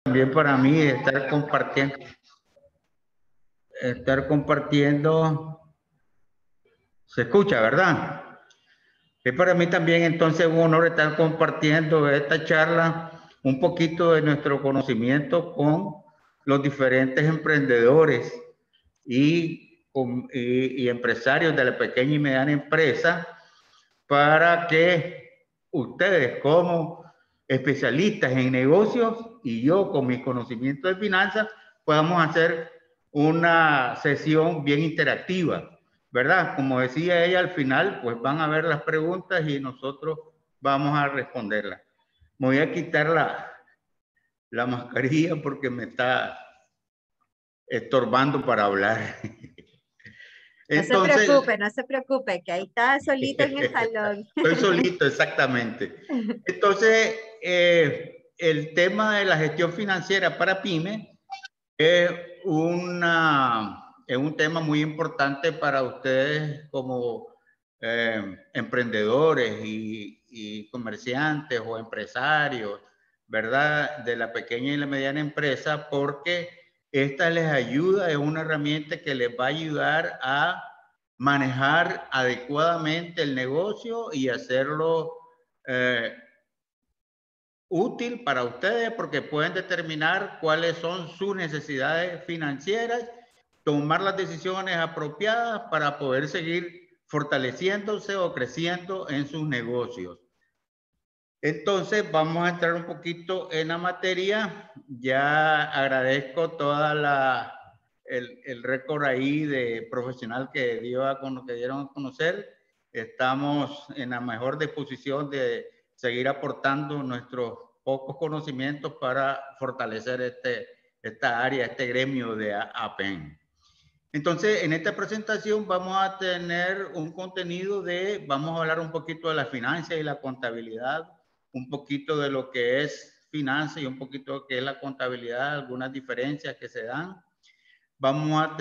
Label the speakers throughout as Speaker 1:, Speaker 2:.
Speaker 1: También para mí estar compartiendo, se escucha, ¿verdad? Es para mí también entonces un honor estar compartiendo esta charla, un poquito de nuestro conocimiento con los diferentes emprendedores y empresarios de la pequeña y mediana empresa, para que ustedes como especialistas en negocios y yo con mis conocimientos de finanzas podamos hacer una sesión bien interactiva, ¿verdad? Como decía ella al final, pues van a ver las preguntas y nosotros vamos a responderlas. Me voy a quitar la mascarilla porque me está estorbando para hablar.
Speaker 2: Entonces, no se preocupe, que ahí está solito en el salón.
Speaker 1: Estoy solito, exactamente. Entonces, el tema de la gestión financiera para pymes es un tema muy importante para ustedes como emprendedores y comerciantes o empresarios, ¿verdad? De la pequeña y la mediana empresa, porque esta les ayuda, es una herramienta que les va a ayudar a manejar adecuadamente el negocio y hacerlo útil para ustedes, porque pueden determinar cuáles son sus necesidades financieras, tomar las decisiones apropiadas para poder seguir fortaleciéndose o creciendo en sus negocios. Entonces vamos a entrar un poquito en la materia. Ya agradezco toda el récord ahí de profesional que dieron a conocer. Estamos en la mejor disposición de seguir aportando nuestros pocos conocimientos para fortalecer esta área, este gremio de APEN. Entonces, en esta presentación vamos a tener un contenido vamos a hablar un poquito de la finanza y la contabilidad, un poquito de lo que es finanza y un poquito de lo que es la contabilidad, algunas diferencias que se dan. Vamos a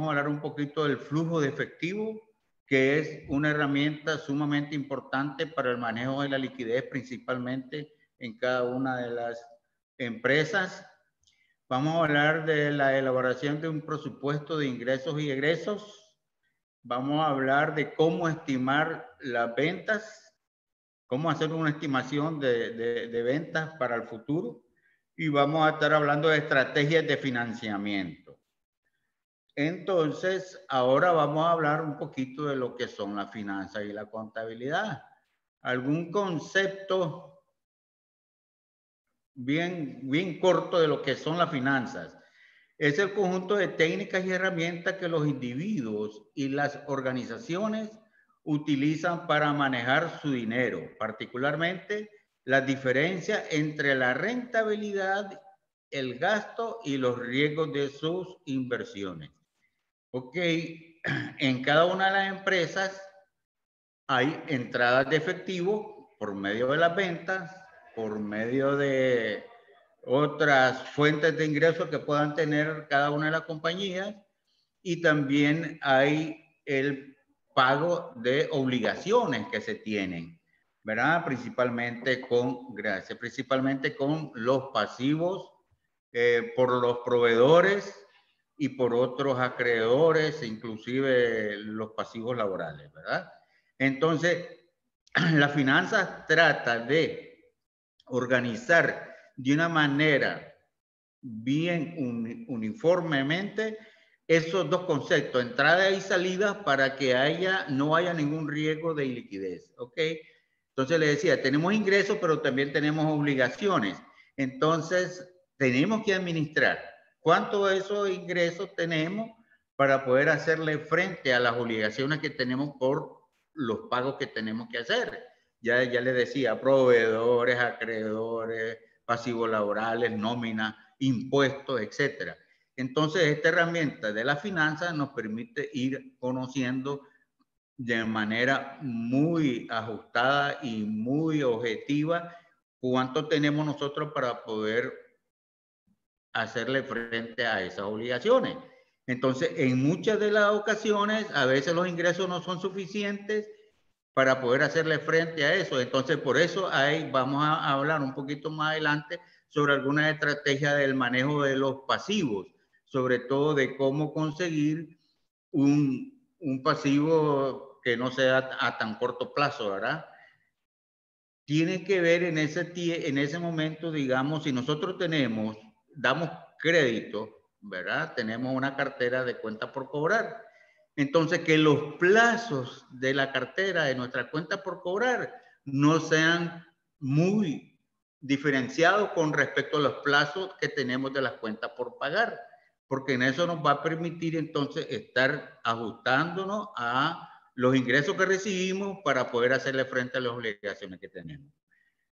Speaker 1: hablar un poquito del flujo de efectivo, que es una herramienta sumamente importante para el manejo de la liquidez, principalmente en cada una de las empresas. Vamos a hablar de la elaboración de un presupuesto de ingresos y egresos. Vamos a hablar de cómo estimar las ventas, cómo hacer una estimación de ventas para el futuro. Y vamos a estar hablando de estrategias de financiamiento. Entonces, ahora vamos a hablar un poquito de lo que son las finanzas y la contabilidad. ¿Algún concepto bien corto de lo que son las finanzas? Es el conjunto de técnicas y herramientas que los individuos y las organizaciones utilizan para manejar su dinero, particularmente la diferencia entre la rentabilidad, el gasto y los riesgos de sus inversiones. Ok, en cada una de las empresas hay entradas de efectivo por medio de las ventas, por medio de otras fuentes de ingresos que puedan tener cada una de las compañías, y también hay el pago de obligaciones que se tienen, ¿verdad? Principalmente con los pasivos por los proveedores y por otros acreedores, inclusive los pasivos laborales, ¿verdad? Entonces, la finanza trata de organizar de una manera bien uniformemente esos dos conceptos, entrada y salida, para que no haya ningún riesgo de iliquidez, ¿ok? Entonces le decía, tenemos ingresos, pero también tenemos obligaciones. Entonces, tenemos que administrar cuánto de esos ingresos tenemos para poder hacerle frente a las obligaciones que tenemos por los pagos que tenemos que hacer. Ya le decía, proveedores, acreedores, pasivos laborales, nóminas, impuestos, etcétera. Entonces, esta herramienta de la finanza nos permite ir conociendo de manera muy ajustada y muy objetiva cuánto tenemos nosotros para poder hacerle frente a esas obligaciones. Entonces, en muchas de las ocasiones, a veces los ingresos no son suficientes para poder hacerle frente a eso. Entonces, por eso ahí vamos a hablar un poquito más adelante sobre algunas estrategias del manejo de los pasivos, sobre todo de cómo conseguir un pasivo que no sea a tan corto plazo, ¿verdad? Tiene que ver en ese momento, digamos, si nosotros damos crédito, ¿verdad? Tenemos una cartera de cuenta por cobrar. Entonces, que los plazos de la cartera de nuestra cuenta por cobrar no sean muy diferenciados con respecto a los plazos que tenemos de las cuentas por pagar, porque en eso nos va a permitir entonces estar ajustándonos a los ingresos que recibimos para poder hacerle frente a las obligaciones que tenemos.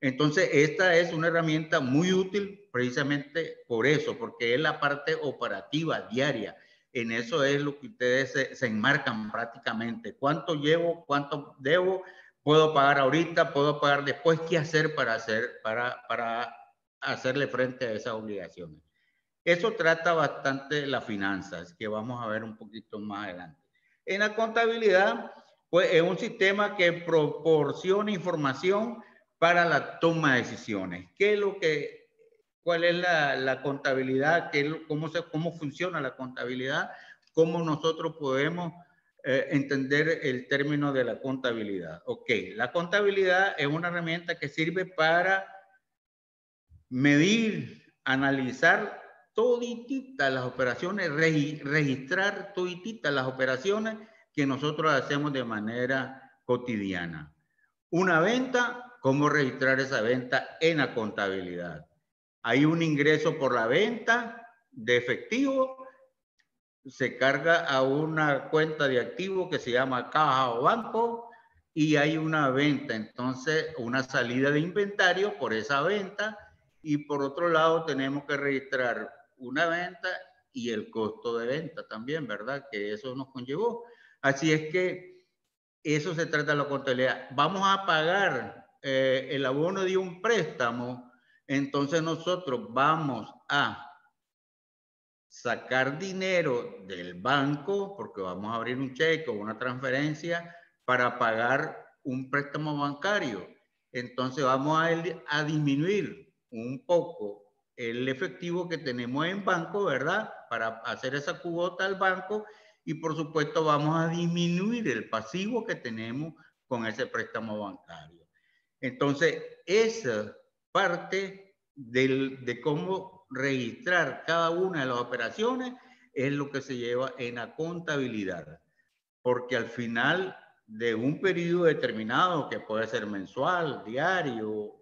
Speaker 1: Entonces, esta es una herramienta muy útil precisamente por eso, porque es la parte operativa diaria. En eso es lo que ustedes se enmarcan prácticamente. ¿Cuánto llevo? ¿Cuánto debo? ¿Puedo pagar ahorita? ¿Puedo pagar después? ¿Qué hacer para hacerle frente a esas obligaciones? Eso trata bastante las finanzas, que vamos a ver un poquito más adelante. En la contabilidad, pues es un sistema que proporciona información para la toma de decisiones. ¿Cuál es la contabilidad? ¿Cómo funciona la contabilidad? ¿Cómo nosotros podemos entender el término de la contabilidad? Ok, la contabilidad es una herramienta que sirve para medir, analizar todititas las operaciones, registrar todititas las operaciones que nosotros hacemos de manera cotidiana. Una venta, ¿cómo registrar esa venta en la contabilidad? Hay un ingreso por la venta de efectivo, se carga a una cuenta de activo que se llama caja o banco y hay una venta, entonces una salida de inventario por esa venta. Y por otro lado, tenemos que registrar una venta y el costo de venta también, ¿verdad? Que eso nos conllevó. Así es que eso se trata de la contabilidad. Vamos a pagar el abono de un préstamo, entonces nosotros vamos a sacar dinero del banco, porque vamos a abrir un cheque o una transferencia para pagar un préstamo bancario. Entonces vamos a disminuir un poco el efectivo que tenemos en banco, ¿verdad? Para hacer esa cuota al banco y por supuesto vamos a disminuir el pasivo que tenemos con ese préstamo bancario. Entonces, esa parte de cómo registrar cada una de las operaciones es lo que se lleva en la contabilidad. Porque al final de un periodo determinado, que puede ser mensual, diario,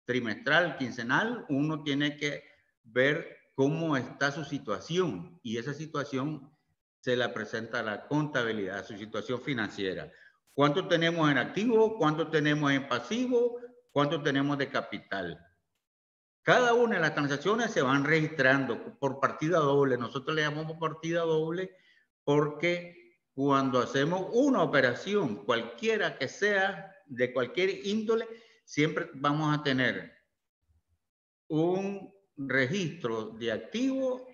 Speaker 1: trimestral, quincenal, uno tiene que ver cómo está su situación y esa situación se la presenta a la contabilidad, su situación financiera. ¿Cuánto tenemos en activo? ¿Cuánto tenemos en pasivo? ¿Cuánto tenemos de capital? Cada una de las transacciones se van registrando por partida doble. Nosotros le llamamos partida doble porque cuando hacemos una operación, cualquiera que sea, de cualquier índole, siempre vamos a tener un registro de activo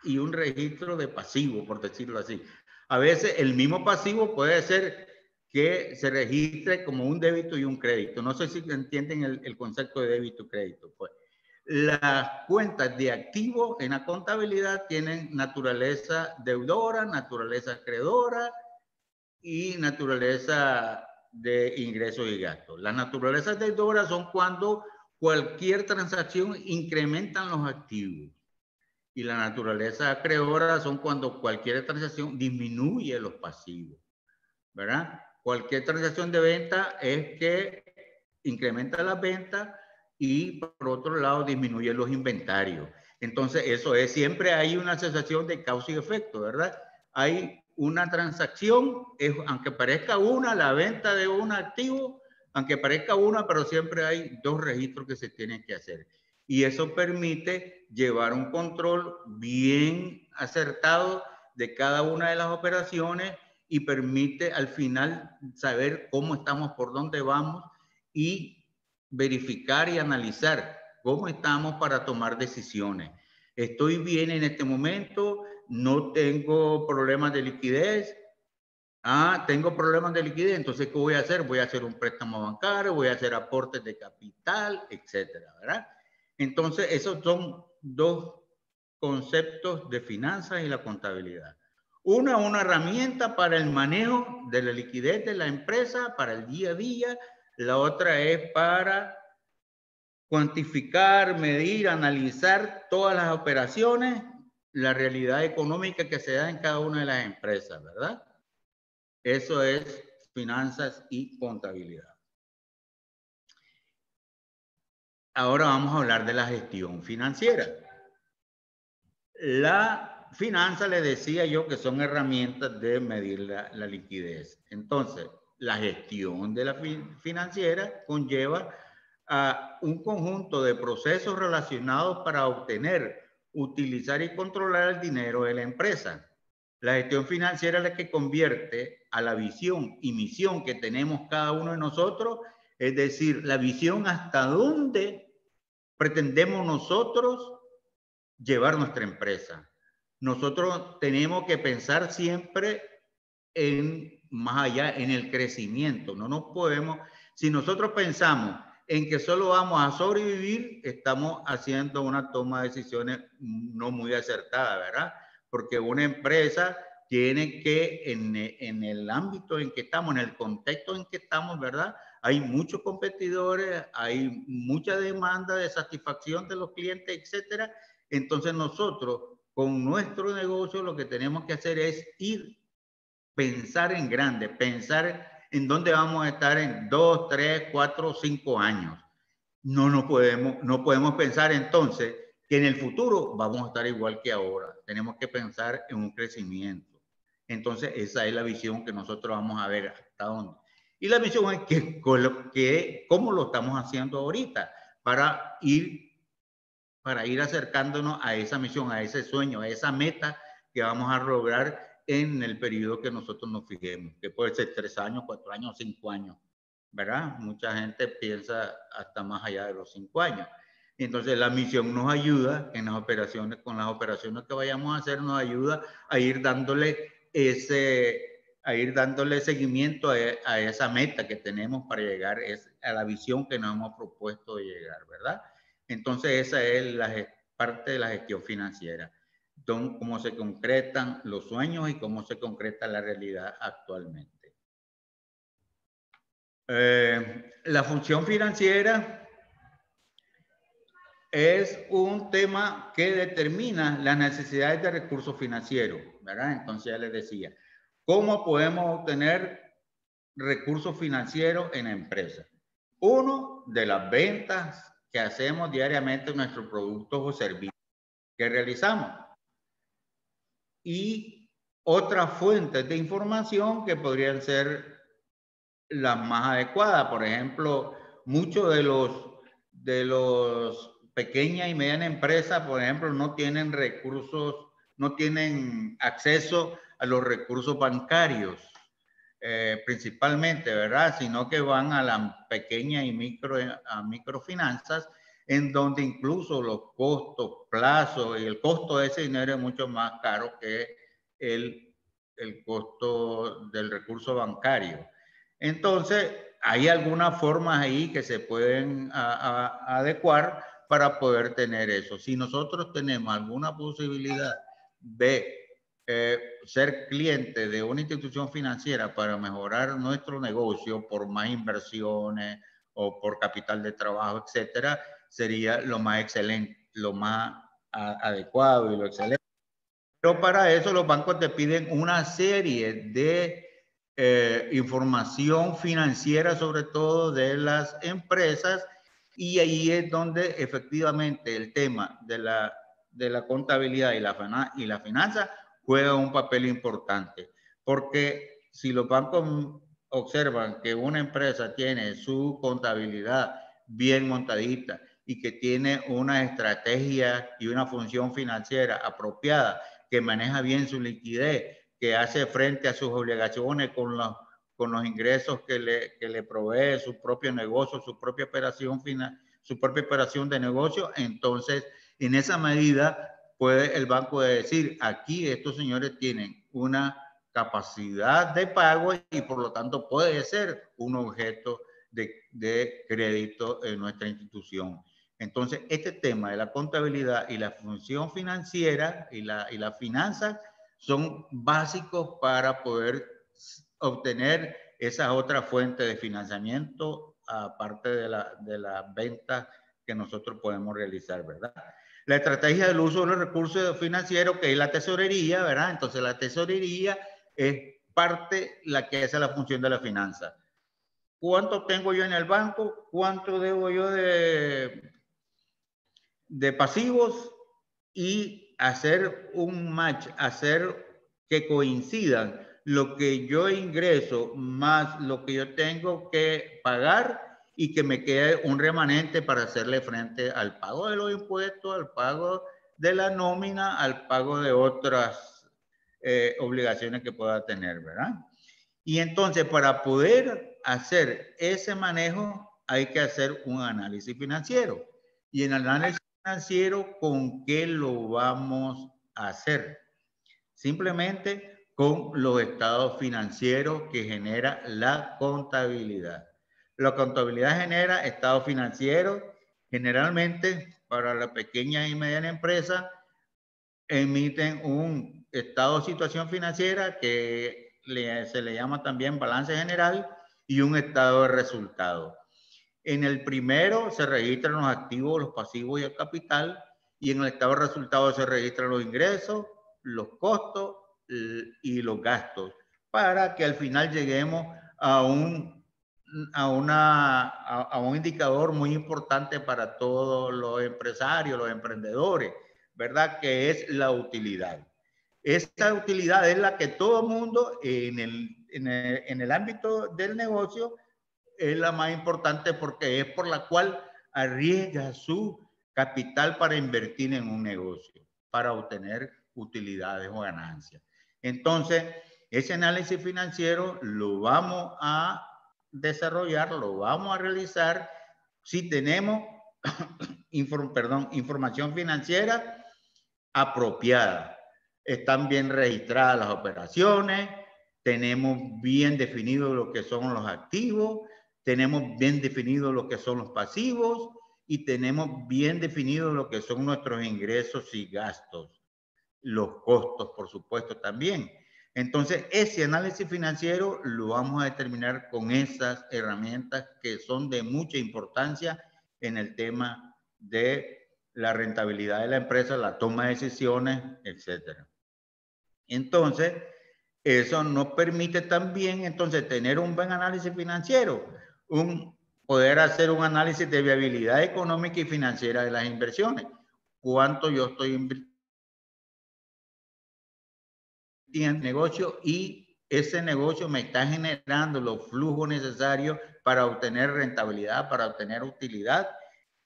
Speaker 1: y un registro de pasivo, por decirlo así. A veces el mismo pasivo puede ser que se registre como un débito y un crédito. No sé si entienden el concepto de débito y crédito. Pues las cuentas de activo en la contabilidad tienen naturaleza deudora, naturaleza acreedora y naturaleza de ingresos y gastos. Las naturalezas deudoras son cuando cualquier transacción incrementa los activos. Y la naturaleza acreedora son cuando cualquier transacción disminuye los pasivos, ¿verdad? Cualquier transacción de venta es que incrementa las ventas y por otro lado disminuye los inventarios. Entonces eso es, siempre hay una asociación de causa y efecto, ¿verdad? Hay una transacción, aunque parezca una, la venta de un activo, aunque parezca una, pero siempre hay dos registros que se tienen que hacer. Y eso permite llevar un control bien acertado de cada una de las operaciones y permite al final saber cómo estamos, por dónde vamos y verificar y analizar cómo estamos para tomar decisiones. Estoy bien en este momento, no tengo problemas de liquidez. Tengo problemas de liquidez, entonces ¿qué voy a hacer? Voy a hacer un préstamo bancario, voy a hacer aportes de capital, etcétera, ¿verdad? Entonces, esos son dos conceptos de finanzas y la contabilidad. Una herramienta para el manejo de la liquidez de la empresa, para el día a día. La otra es para cuantificar, medir, analizar todas las operaciones, la realidad económica que se da en cada una de las empresas, ¿verdad? Eso es finanzas y contabilidad. Ahora vamos a hablar de la gestión financiera. La finanza, le decía yo, que son herramientas de medir la liquidez. Entonces, la gestión de la financiera conlleva a un conjunto de procesos relacionados para obtener, utilizar y controlar el dinero de la empresa. La gestión financiera es la que convierte a la visión y misión que tenemos cada uno de nosotros, es decir, la visión hasta dónde pretendemos nosotros llevar nuestra empresa. Nosotros tenemos que pensar siempre en más allá, en el crecimiento. No nos podemos, si nosotros pensamos en que solo vamos a sobrevivir, estamos haciendo una toma de decisiones no muy acertada, ¿verdad? Porque una empresa tiene que, en el ámbito en que estamos, en el contexto en que estamos, ¿verdad? Hay muchos competidores, hay mucha demanda de satisfacción de los clientes, etcétera. Entonces nosotros, con nuestro negocio, lo que tenemos que hacer es pensar en grande, pensar en dónde vamos a estar en 2, 3, 4, 5 años. No podemos pensar entonces que en el futuro vamos a estar igual que ahora. Tenemos que pensar en un crecimiento. Entonces, esa es la visión que nosotros vamos a ver hasta dónde. Y la visión es cómo lo estamos haciendo ahorita para ir acercándonos a esa misión, a ese sueño, a esa meta que vamos a lograr en el periodo que nosotros nos fijemos, que puede ser 3 años, 4 años, 5 años, ¿verdad? Mucha gente piensa hasta más allá de los 5 años. Entonces la misión nos ayuda en las operaciones, con las operaciones que vayamos a hacer, nos ayuda a ir dándole seguimiento a esa meta que tenemos para llegar a la visión que nos hemos propuesto de llegar, ¿verdad? Entonces esa es parte de la gestión financiera, cómo se concretan los sueños y cómo se concreta la realidad actualmente. La función financiera es un tema que determina las necesidades de recursos financieros, ¿verdad? Entonces ya les decía, ¿cómo podemos obtener recursos financieros en la empresa? Uno, de las ventas que hacemos diariamente de nuestros productos o servicios que realizamos. Y otras fuentes de información que podrían ser las más adecuadas. Por ejemplo, muchos de los pequeñas y medianas empresas, por ejemplo, no tienen recursos, no tienen acceso a los recursos bancarios, principalmente, ¿verdad? Sino que van a las pequeñas y microfinanzas, en donde incluso los costos, plazos y el costo de ese dinero es mucho más caro que el costo del recurso bancario. Entonces, hay algunas formas ahí que se pueden adecuar para poder tener eso. Si nosotros tenemos alguna posibilidad de ser cliente de una institución financiera para mejorar nuestro negocio por más inversiones o por capital de trabajo, etcétera, sería lo más excelente, lo más adecuado y lo excelente. Pero para eso los bancos te piden una serie de información financiera, sobre todo de las empresas, y ahí es donde efectivamente el tema de la contabilidad y la finanza juega un papel importante, porque si los bancos observan que una empresa tiene su contabilidad bien montadita y que tiene una estrategia y una función financiera apropiada, que maneja bien su liquidez, que hace frente a sus obligaciones con los ingresos que le provee su propio negocio, su propia operación de negocio, entonces en esa medida puede el banco decir, aquí estos señores tienen una capacidad de pago y por lo tanto puede ser un objeto de crédito en nuestra institución. Entonces, este tema de la contabilidad y la función financiera y la finanza son básicos para poder obtener esas otras fuentes de financiamiento, aparte de las ventas que nosotros podemos realizar, ¿verdad? La estrategia del uso de los recursos financieros, que es la tesorería, ¿verdad? Entonces, la tesorería es parte la que hace la función de la finanza. ¿Cuánto tengo yo en el banco? ¿Cuánto debo yo de pasivos? Y hacer un match, hacer que coincidan lo que yo ingreso más lo que yo tengo que pagar y que me quede un remanente para hacerle frente al pago de los impuestos, al pago de la nómina, al pago de otras obligaciones que pueda tener, ¿verdad? Y entonces, para poder hacer ese manejo, hay que hacer un análisis financiero. Y en el análisis financiero, ¿con qué lo vamos a hacer? Simplemente con los estados financieros que genera la contabilidad. La contabilidad genera estados financieros. Generalmente, para la pequeña y mediana empresa, emiten un estado de situación financiera que se le llama también balance general y un estado de resultados. En el primero se registran los activos, los pasivos y el capital, y en el estado de resultados se registran los ingresos, los costos y los gastos, para que al final lleguemos a un indicador muy importante para todos los empresarios, los emprendedores, ¿verdad? Que es la utilidad. Esta utilidad es la que todo mundo en el ámbito del negocio es la más importante porque es por la cual arriesga su capital para invertir en un negocio, para obtener utilidades o ganancias. Entonces, ese análisis financiero lo vamos a desarrollar, lo vamos a realizar si tenemos información financiera apropiada. Están bien registradas las operaciones, tenemos bien definido lo que son los activos, tenemos bien definido lo que son los pasivos y tenemos bien definido lo que son nuestros ingresos y gastos, los costos, por supuesto, también. Entonces, ese análisis financiero lo vamos a determinar con esas herramientas que son de mucha importancia en el tema de la rentabilidad de la empresa, la toma de decisiones, etcétera. Entonces, eso nos permite también, entonces, tener un buen análisis financiero, poder hacer un análisis de viabilidad económica y financiera de las inversiones. ¿Cuánto yo estoy invirtiendo en negocio y ese negocio me está generando los flujos necesarios para obtener rentabilidad, para obtener utilidad?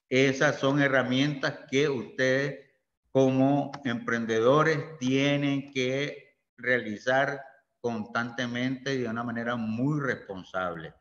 Speaker 1: Esas son herramientas que ustedes como emprendedores tienen que realizar constantemente de una manera muy responsable.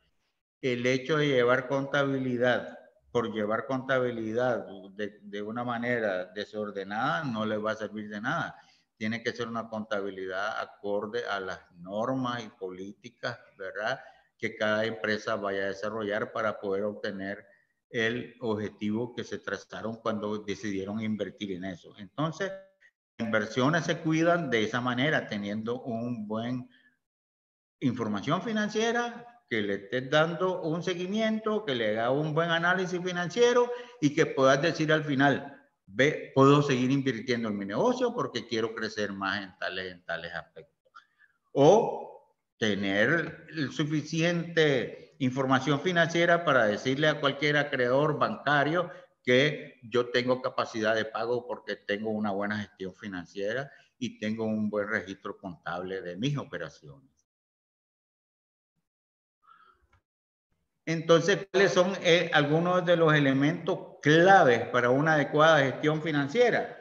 Speaker 1: El hecho de llevar contabilidad por llevar contabilidad de una manera desordenada no les va a servir de nada. Tiene que ser una contabilidad acorde a las normas y políticas, ¿verdad?, que cada empresa vaya a desarrollar para poder obtener el objetivo que se trazaron cuando decidieron invertir en eso. Entonces, las inversiones se cuidan de esa manera, teniendo un buen información financiera, que le estés dando un seguimiento, que le haga un buen análisis financiero y que puedas decir al final, ve, puedo seguir invirtiendo en mi negocio porque quiero crecer más en tales aspectos. O tener suficiente información financiera para decirle a cualquier acreedor bancario que yo tengo capacidad de pago porque tengo una buena gestión financiera y tengo un buen registro contable de mis operaciones. Entonces, ¿cuáles son algunos de los elementos claves para una adecuada gestión financiera?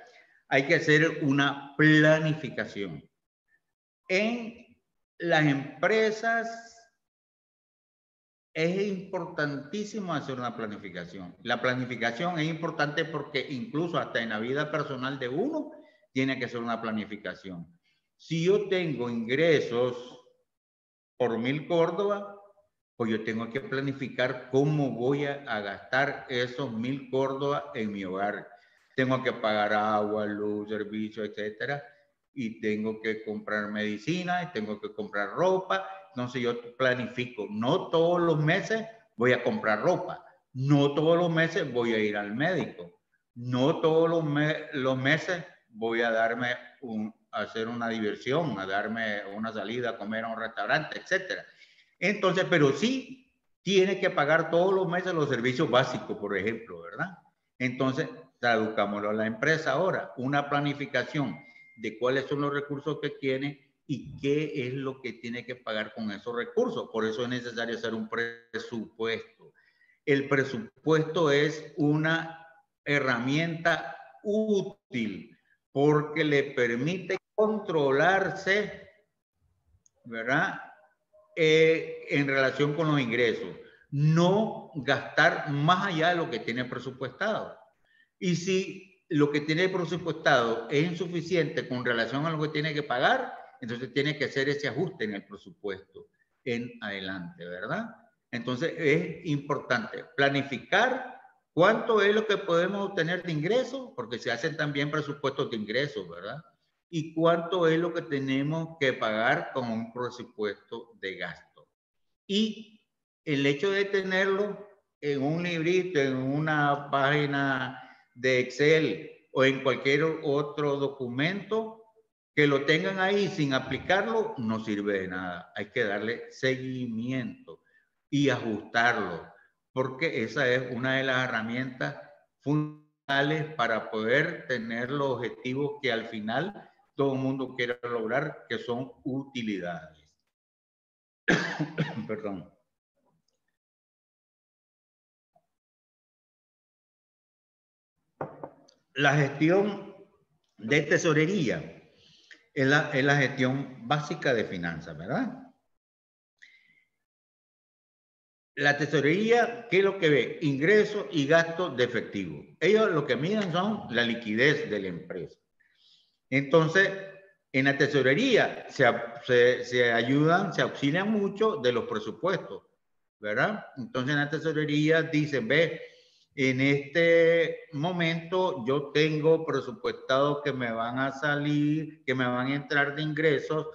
Speaker 1: Hay que hacer una planificación. En las empresas es importantísimo hacer una planificación. La planificación es importante porque incluso hasta en la vida personal de uno tiene que ser una planificación. Si yo tengo ingresos por 1000 Córdoba, pues yo tengo que planificar cómo voy a gastar esos 1,000 córdobas en mi hogar. Tengo que pagar agua, luz, servicio, etcétera, y tengo que comprar medicina, y tengo que comprar ropa. Entonces yo planifico, no todos los meses voy a comprar ropa, no todos los meses voy a ir al médico, no todos los meses voy a darme a hacer una diversión, a darme una salida a comer a un restaurante, etcétera. Entonces, pero sí tiene que pagar todos los meses los servicios básicos, por ejemplo, ¿verdad? Entonces, traduzcámoslo a la empresa ahora, una planificación de cuáles son los recursos que tiene y qué es lo que tiene que pagar con esos recursos. Por eso es necesario hacer un presupuesto. El presupuesto es una herramienta útil porque le permite controlarse, ¿verdad? En relación con los ingresos, no gastar más allá de lo que tiene presupuestado. Y si lo que tiene presupuestado es insuficiente con relación a lo que tiene que pagar, entonces tiene que hacer ese ajuste en el presupuesto en adelante, ¿verdad? Entonces es importante planificar cuánto es lo que podemos obtener de ingresos, porque se hacen también presupuestos de ingresos, ¿verdad? Y cuánto es lo que tenemos que pagar con un presupuesto de gasto. Y el hecho de tenerlo en un librito, en una página de Excel o en cualquier otro documento, que lo tengan ahí sin aplicarlo, no sirve de nada. Hay que darle seguimiento y ajustarlo, porque esa es una de las herramientas fundamentales para poder tener los objetivos que al final todo el mundo quiere lograr, que son utilidades. Perdón. La gestión de tesorería es la gestión básica de finanzas, ¿verdad? La tesorería, ¿qué es lo que ve? Ingresos y gastos de efectivo. Ellos lo que miden son la liquidez de la empresa. Entonces, en la tesorería se ayudan, se auxilian mucho de los presupuestos, ¿verdad? Entonces, en la tesorería dicen, ve, en este momento yo tengo presupuestado que me van a salir, que me van a entrar de ingresos,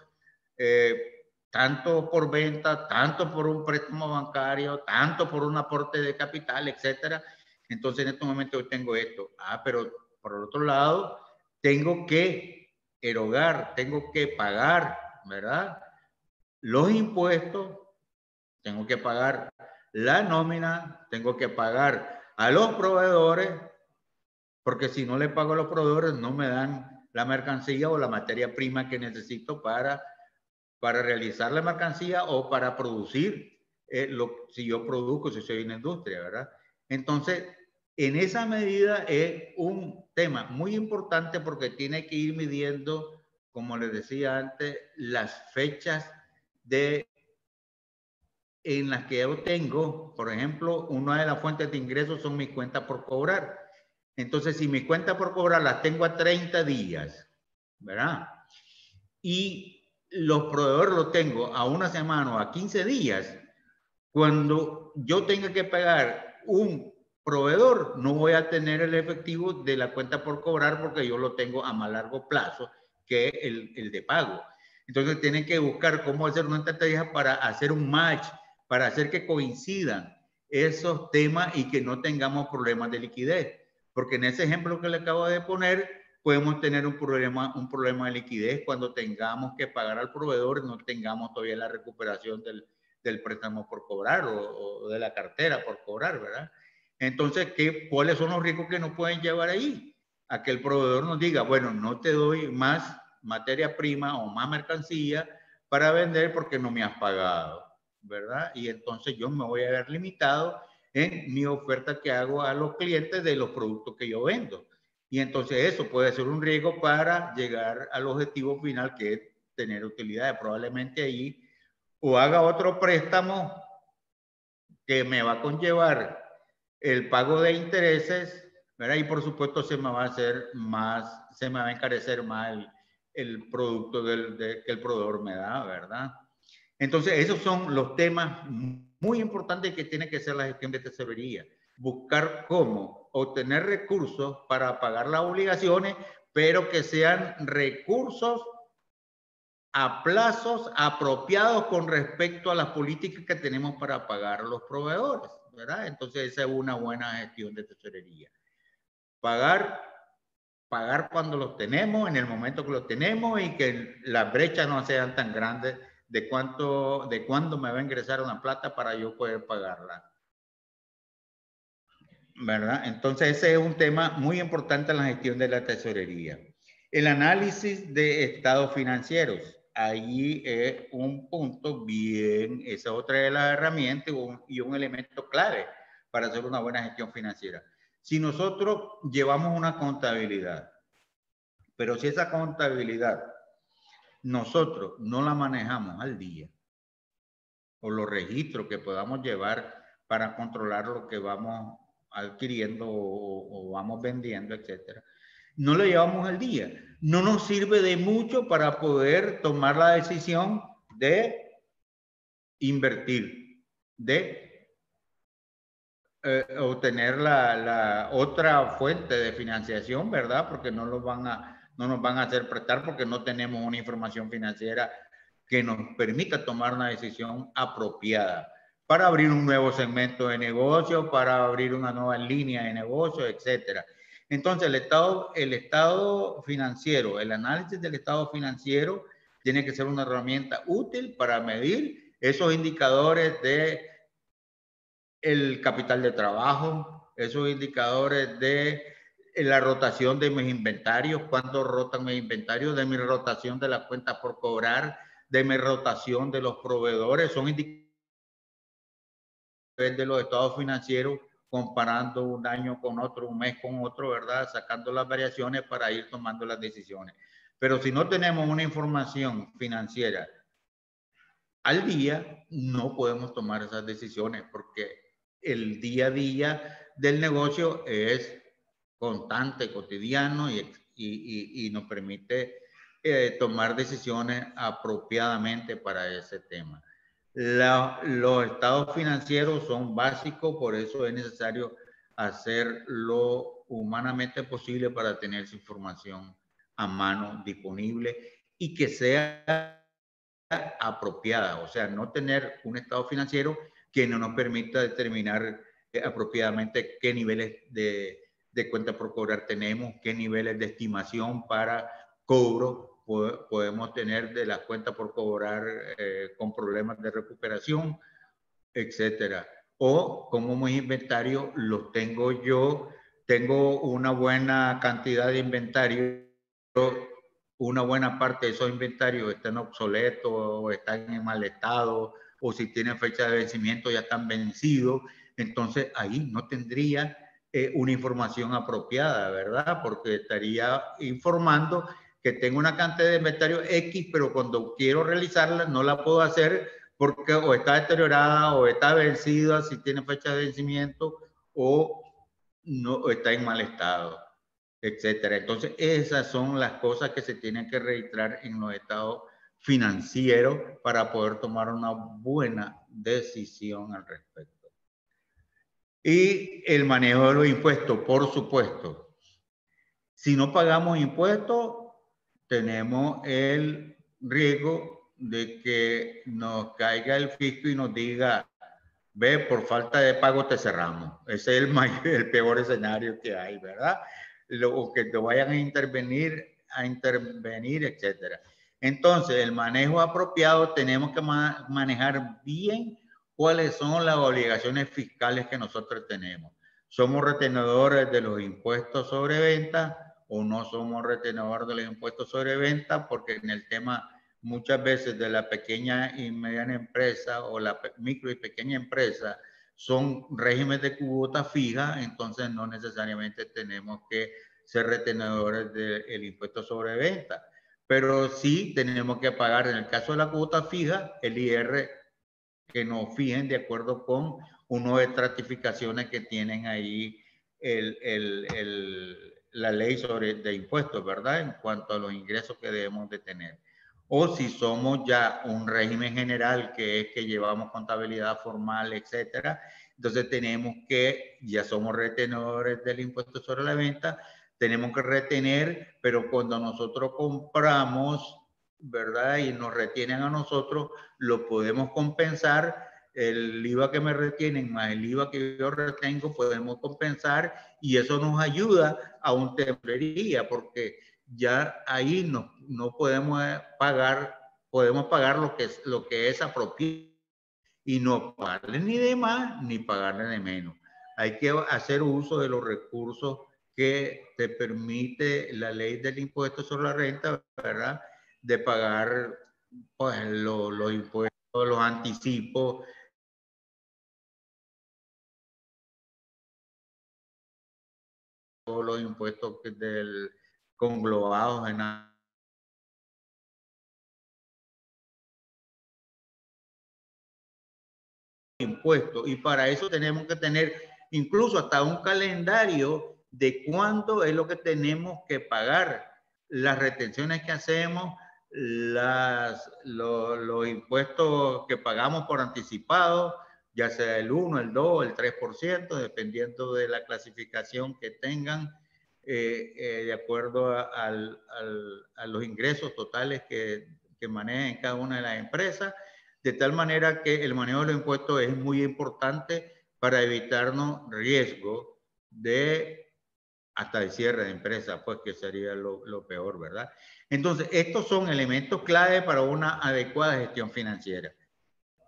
Speaker 1: tanto por venta, tanto por un préstamo bancario, tanto por un aporte de capital, etcétera. Entonces, en este momento yo tengo esto. Ah, pero por el otro lado, tengo que erogar, tengo que pagar, ¿verdad? Los impuestos, tengo que pagar la nómina, tengo que pagar a los proveedores, porque si no le pago a los proveedores no me dan la mercancía o la materia prima que necesito para realizar la mercancía o para producir, si yo produzco, si soy una industria, ¿verdad? Entonces, en esa medida es un tema muy importante porque tiene que ir midiendo, como les decía antes, las fechas en las que yo tengo, por ejemplo, una de las fuentes de ingresos son mis cuentas por cobrar. Entonces, si mis cuentas por cobrar las tengo a 30 días, ¿verdad? Y los proveedores los tengo a una semana o a 15 días, cuando yo tenga que pagar un proveedor, no voy a tener el efectivo de la cuenta por cobrar porque yo lo tengo a más largo plazo que el de pago. Entonces tienen que buscar cómo hacer una estrategia para hacer un match, para hacer que coincidan esos temas y que no tengamos problemas de liquidez. Porque en ese ejemplo que le acabo de poner, podemos tener un problema de liquidez cuando tengamos que pagar al proveedor y no tengamos todavía la recuperación del préstamo por cobrar o de la cartera por cobrar, ¿verdad? Entonces, ¿cuáles son los riesgos que nos pueden llevar ahí? A que el proveedor nos diga, bueno, no te doy más materia prima o más mercancía para vender porque no me has pagado, ¿verdad? Y entonces yo me voy a ver limitado en mi oferta que hago a los clientes de los productos que yo vendo. Y entonces eso puede ser un riesgo para llegar al objetivo final, que es tener utilidades. Probablemente ahí o haga otro préstamo que me va a conllevar el pago de intereses, ¿verdad? Y por supuesto se me va a hacer más, se me va a encarecer más el producto que el proveedor me da, ¿verdad? Entonces, esos son los temas muy importantes que tiene que ser la gestión de tesorería. Buscar cómo obtener recursos para pagar las obligaciones, pero que sean recursos a plazos apropiados con respecto a las políticas que tenemos para pagar a los proveedores, ¿verdad? Entonces, esa es una buena gestión de tesorería. Pagar cuando los tenemos, en el momento que los tenemos, y que las brechas no sean tan grandes de cuándo me va a ingresar una plata para yo poder pagarla, ¿verdad? Entonces ese es un tema muy importante en la gestión de la tesorería. El análisis de estados financieros, ahí es un punto bien, esa es otra de las herramientas y un elemento clave para hacer una buena gestión financiera. Si nosotros llevamos una contabilidad, pero si esa contabilidad nosotros no la manejamos al día, o los registros que podamos llevar para controlar lo que vamos adquiriendo o vamos vendiendo, etcétera, no lo llevamos al día. No nos sirve de mucho para poder tomar la decisión de invertir, de obtener la otra fuente de financiación, ¿verdad? Porque no nos van a hacer prestar porque no tenemos una información financiera que nos permita tomar una decisión apropiada para abrir un nuevo segmento de negocio, para abrir una nueva línea de negocio, etcétera. Entonces, el estado financiero, el análisis del estado financiero tiene que ser una herramienta útil para medir esos indicadores de el capital de trabajo, esos indicadores de la rotación de mis inventarios, cuánto rotan mis inventarios, de mi rotación de las cuentas por cobrar, de mi rotación de los proveedores, son indicadores de los estados financieros, comparando un año con otro, un mes con otro, ¿verdad? Sacando las variaciones para ir tomando las decisiones. Pero si no tenemos una información financiera al día, no podemos tomar esas decisiones porque el día a día del negocio es constante, cotidiano y nos permite tomar decisiones apropiadamente para ese tema. Los estados financieros son básicos, por eso es necesario hacer lo humanamente posible para tener esa información a mano disponible y que sea apropiada, o sea, no tener un estado financiero que no nos permita determinar apropiadamente qué niveles de cuenta por cobrar tenemos, qué niveles de estimación para cobro podemos tener de las cuentas por cobrar con problemas de recuperación, etcétera. O como mis inventarios los tengo yo, tengo una buena cantidad de inventario, una buena parte de esos inventarios están obsoletos o están en mal estado, o si tienen fecha de vencimiento ya están vencidos, entonces ahí no tendría una información apropiada, ¿verdad? Porque estaría informando que tengo una cantidad de inventario X, pero cuando quiero realizarla no la puedo hacer porque o está deteriorada o está vencida si tiene fecha de vencimiento o no o está en mal estado, etcétera. Entonces, esas son las cosas que se tienen que registrar en los estados financieros para poder tomar una buena decisión al respecto. Y el manejo de los impuestos, por supuesto. Si no pagamos impuestos, tenemos el riesgo de que nos caiga el fisco y nos diga, ve, por falta de pago te cerramos. Ese es el peor escenario que hay, ¿verdad? O que te vayan a intervenir, etcétera. Entonces, el manejo apropiado, tenemos que manejar bien cuáles son las obligaciones fiscales que nosotros tenemos. ¿Somos retenedores de los impuestos sobre venta o no somos retenedores de los impuestos sobre venta? Porque en el tema muchas veces de la pequeña y mediana empresa o la micro y pequeña empresa son regímenes de cuota fija, entonces no necesariamente tenemos que ser retenedores del impuesto sobre venta, pero sí tenemos que pagar en el caso de la cuota fija el IR que nos fijen de acuerdo con unas estratificaciones que tienen ahí la ley de impuestos, ¿verdad? En cuanto a los ingresos que debemos de tener. o si somos ya un régimen general, que es que llevamos contabilidad formal, etcétera, entonces tenemos que, ya somos retenedores del impuesto sobre la venta, tenemos que retener, pero cuando nosotros compramos, ¿verdad? Y nos retienen a nosotros, lo podemos compensar. El IVA que me retienen más el IVA que yo retengo, podemos compensar, y eso nos ayuda a un tesorería, porque ya ahí no podemos pagar lo que es apropiado, y no pagarle ni de más ni pagarle de menos. Hay que hacer uso de los recursos que te permite la ley del impuesto sobre la renta, ¿verdad? De pagar pues, los impuestos, los anticipos, todos los impuestos del conglobados en impuestos, y para eso tenemos que tener incluso hasta un calendario de cuánto es lo que tenemos que pagar, las retenciones que hacemos, los impuestos que pagamos por anticipado, ya sea el 1, el 2, el 3%, dependiendo de la clasificación que tengan, de acuerdo a los ingresos totales que manejen cada una de las empresas, de tal manera que el manejo de los impuestos es muy importante para evitarnos riesgo de hasta de cierre de empresa, pues que sería lo peor, ¿verdad? Entonces, estos son elementos clave para una adecuada gestión financiera.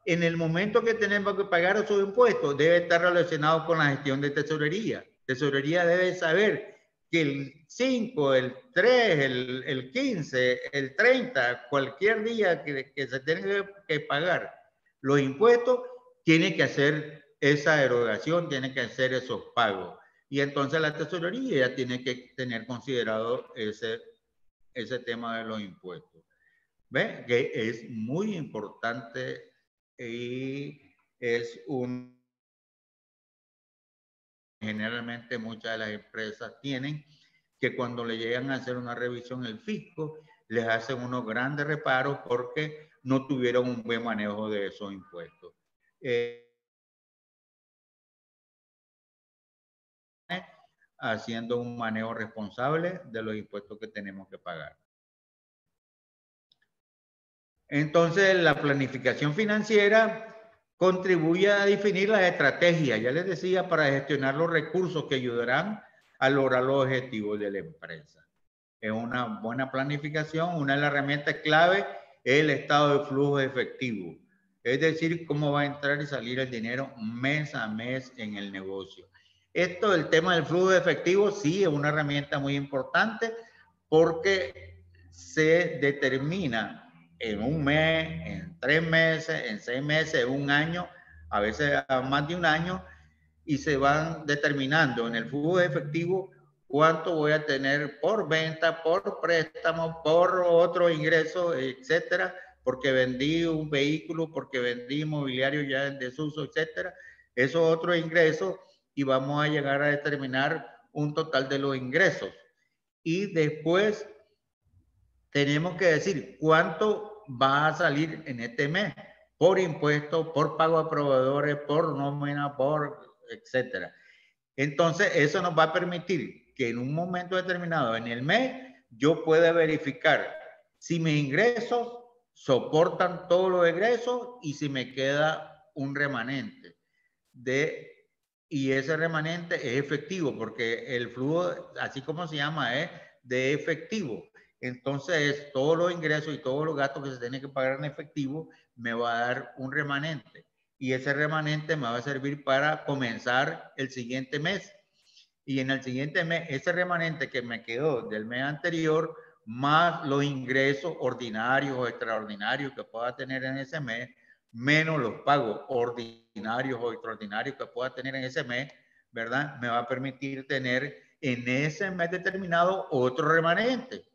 Speaker 1: En el momento que tenemos que pagar esos impuestos, debe estar relacionado con la gestión de tesorería. Tesorería debe saber que el 5, el 3, el 15, el 30, cualquier día que se tenga que pagar los impuestos, tiene que hacer esa erogación, tiene que hacer esos pagos. Y entonces la tesorería ya tiene que tener considerado ese tema de los impuestos. ¿Ve? Que es muy importante, y es generalmente muchas de las empresas tienen, que cuando le llegan a hacer una revisión el fisco, les hacen unos grandes reparos porque no tuvieron un buen manejo de esos impuestos. Haciendo un manejo responsable de los impuestos que tenemos que pagar. Entonces, la planificación financiera contribuye a definir las estrategias, ya les decía, para gestionar los recursos que ayudarán a lograr los objetivos de la empresa. Es una buena planificación, una de las herramientas clave es el estado de flujo efectivo, es decir, cómo va a entrar y salir el dinero mes a mes en el negocio. Esto, el tema del flujo efectivo, sí es una herramienta muy importante porque se determina en un mes, en 3 meses, en 6 meses, en un año, a veces a más de un año, y se van determinando en el flujo efectivo cuánto voy a tener por venta, por préstamo, por otro ingreso, etcétera, porque vendí un vehículo, porque vendí inmobiliario ya en desuso, etcétera. Esos otros ingresos, y vamos a llegar a determinar un total de los ingresos. Y después tenemos que decir cuánto va a salir en este mes por impuestos, por pago a proveedores, por nómina, por etcétera. Entonces, eso nos va a permitir que en un momento determinado en el mes yo pueda verificar si mis ingresos soportan todos los egresos y si me queda un remanente y ese remanente es efectivo, porque el flujo, así como se llama, es de efectivo. Entonces, todos los ingresos y todos los gastos que se tienen que pagar en efectivo me va a dar un remanente. Y ese remanente me va a servir para comenzar el siguiente mes. Y en el siguiente mes, ese remanente que me quedó del mes anterior, más los ingresos ordinarios o extraordinarios que pueda tener en ese mes, menos los pagos ordinarios o extraordinarios que pueda tener en ese mes, ¿verdad? Me va a permitir tener en ese mes determinado otro remanente.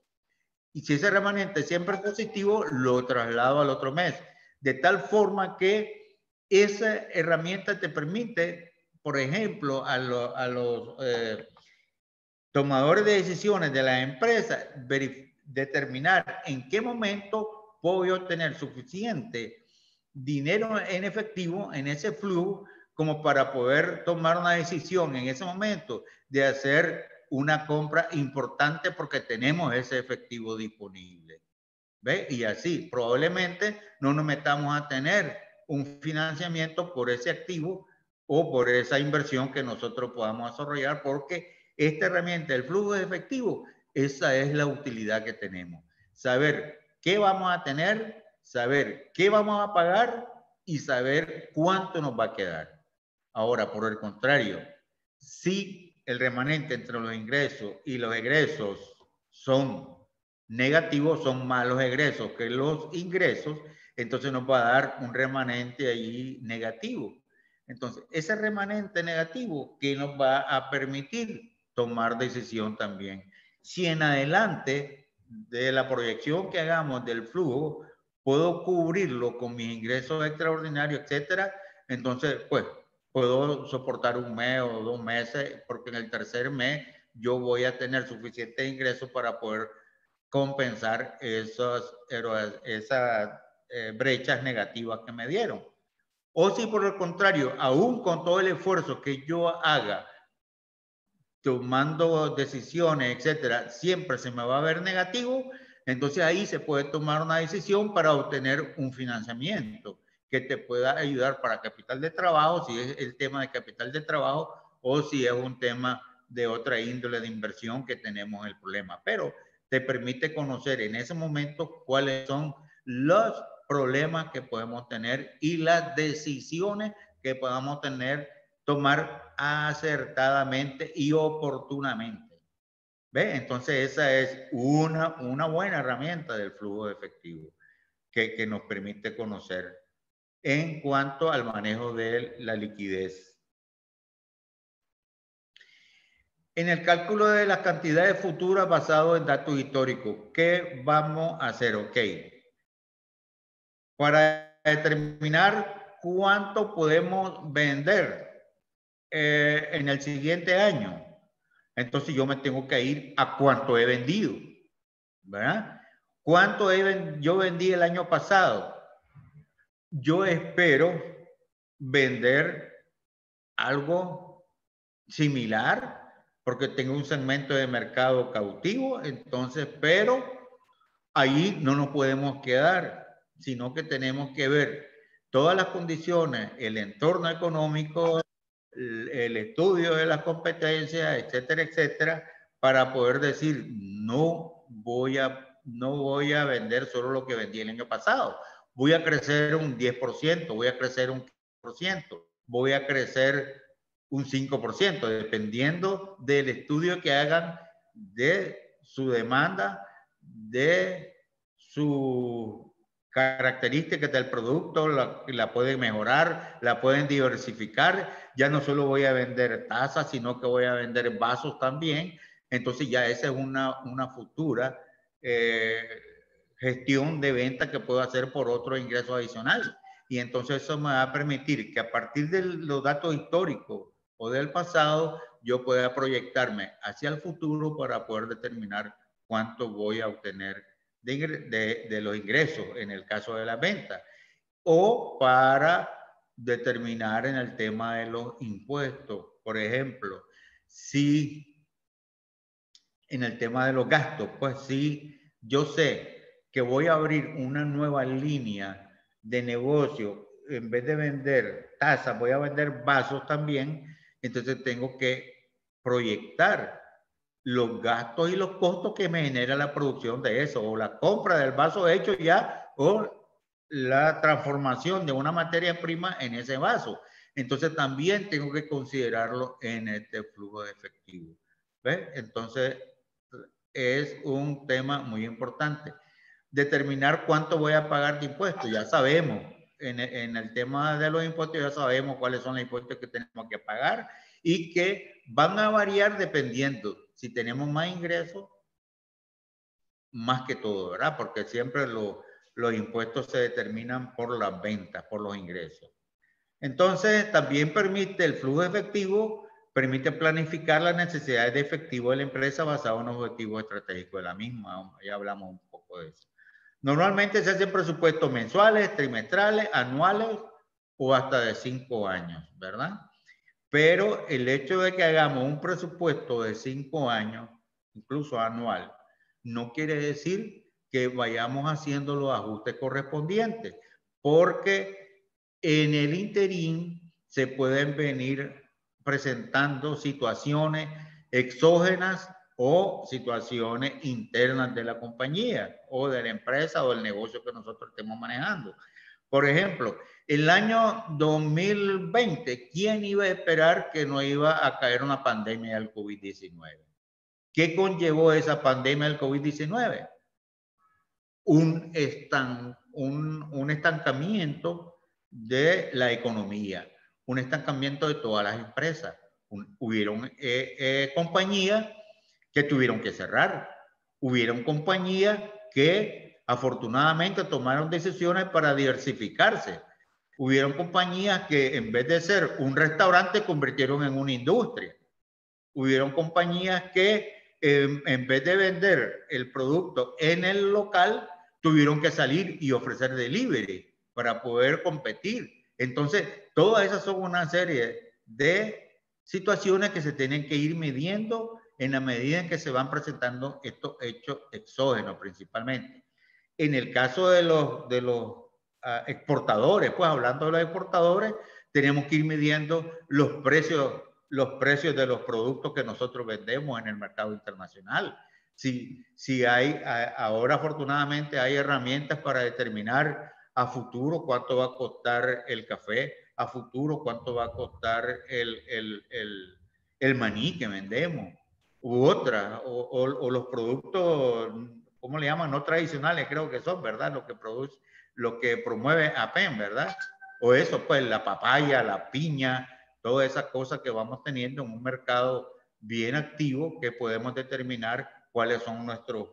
Speaker 1: Y si ese remanente siempre es positivo, lo traslado al otro mes. De tal forma que esa herramienta te permite, por ejemplo, a los tomadores de decisiones de la empresa, determinar en qué momento puedo yo tener suficiente dinero en efectivo en ese flujo como para poder tomar una decisión en ese momento de hacer una compra importante porque tenemos ese efectivo disponible. ¿Ve? Y así, probablemente no nos metamos a tener un financiamiento por ese activo o por esa inversión que nosotros podamos desarrollar, porque esta herramienta, el flujo de efectivo, esa es la utilidad que tenemos. Saber qué vamos a tener, saber qué vamos a pagar y saber cuánto nos va a quedar. Ahora, por el contrario, si el remanente entre los ingresos y los egresos son negativos, son malos egresos que los ingresos, entonces nos va a dar un remanente ahí negativo. Entonces, ese remanente negativo que nos va a permitir tomar decisión también. Si en adelante de la proyección que hagamos del flujo, puedo cubrirlo con mis ingresos extraordinarios, etcétera, entonces, pues, puedo soportar un mes o 2 meses, porque en el tercer mes yo voy a tener suficiente ingresos para poder compensar esas brechas negativas que me dieron. O si por el contrario, aún con todo el esfuerzo que yo haga, tomando decisiones, etcétera, siempre se me va a ver negativo, entonces ahí se puede tomar una decisión para obtener un financiamiento que te pueda ayudar para capital de trabajo, si es el tema de capital de trabajo, o si es un tema de otra índole de inversión que tenemos el problema. Pero te permite conocer en ese momento cuáles son los problemas que podemos tener y las decisiones que podamos tomar acertadamente y oportunamente. ¿Ve? Entonces esa es una buena herramienta del flujo de efectivo que nos permite conocer en cuanto al manejo de la liquidez. En el cálculo de las cantidades futuras basado en datos históricos, ¿qué vamos a hacer? Ok. Para determinar cuánto podemos vender en el siguiente año, entonces yo me tengo que ir a cuánto he vendido, ¿verdad? ¿Cuánto yo vendí el año pasado? Yo espero vender algo similar porque tengo un segmento de mercado cautivo, entonces, pero ahí no nos podemos quedar, sino que tenemos que ver todas las condiciones, el entorno económico, el estudio de las competencias, etcétera, etcétera, para poder decir, no voy a vender solo lo que vendí el año pasado. Voy a crecer un 10%, voy a crecer un 15%, voy a crecer un 5%, dependiendo del estudio que hagan de su demanda, de su características del producto, la pueden mejorar, la pueden diversificar. Ya no solo voy a vender tazas, sino que voy a vender vasos también. Entonces ya esa es una futura gestión de venta que puedo hacer por otro ingreso adicional. Y entonces eso me va a permitir que a partir de los datos históricos o del pasado, yo pueda proyectarme hacia el futuro para poder determinar cuánto voy a obtener de los ingresos en el caso de la venta, o para determinar en el tema de los impuestos. Por ejemplo, si en el tema de los gastos, pues si yo sé que voy a abrir una nueva línea de negocio, en vez de vender tazas, voy a vender vasos también, entonces tengo que proyectar los gastos y los costos que me genera la producción de eso, o la compra del vaso hecho ya, o la transformación de una materia prima en ese vaso. Entonces también tengo que considerarlo en este flujo de efectivo. ¿Ves? Entonces es un tema muy importante. Determinar cuánto voy a pagar de impuestos, ya sabemos. En el tema de los impuestos ya sabemos cuáles son los impuestos que tenemos que pagar y que van a variar dependiendo si tenemos más ingresos, más que todo, ¿verdad? Porque siempre los impuestos se determinan por las ventas, por los ingresos. Entonces, también permite el flujo efectivo, permite planificar las necesidades de efectivo de la empresa basado en los objetivos estratégicos de la misma. Ya hablamos un poco de eso. Normalmente se hacen presupuestos mensuales, trimestrales, anuales o hasta de 5 años, ¿verdad? Pero el hecho de que hagamos un presupuesto de 5 años, incluso anual, no quiere decir que vayamos haciendo los ajustes correspondientes, porque en el interín se pueden venir presentando situaciones exógenas o situaciones internas de la compañía o de la empresa o del negocio que nosotros estemos manejando. Por ejemplo, el año 2020, ¿quién iba a esperar que no iba a caer una pandemia del COVID-19? ¿Qué conllevó esa pandemia del COVID-19? Un estancamiento de la economía, un estancamiento de todas las empresas. Hubieron compañías que tuvieron que cerrar, hubieron compañías que afortunadamente tomaron decisiones para diversificarse, hubieron compañías que en vez de ser un restaurante convirtieron en una industria, hubieron compañías que en vez de vender el producto en el local, tuvieron que salir y ofrecer delivery para poder competir. Entonces, todas esas son una serie de situaciones que se tienen que ir midiendo en la medida en que se van presentando estos hechos exógenos principalmente. En el caso de los exportadores, pues hablando de los exportadores, tenemos que ir midiendo los precios de los productos que nosotros vendemos en el mercado internacional. Si hay, ahora afortunadamente hay herramientas para determinar a futuro cuánto va a costar el café, a futuro cuánto va a costar el maní que vendemos, u otra, o los productos, ¿cómo le llaman? No tradicionales, creo que son, ¿verdad? Lo que promueve APEN, ¿verdad? O eso, pues la papaya, la piña, todas esas cosas que vamos teniendo en un mercado bien activo que podemos determinar cuáles son nuestros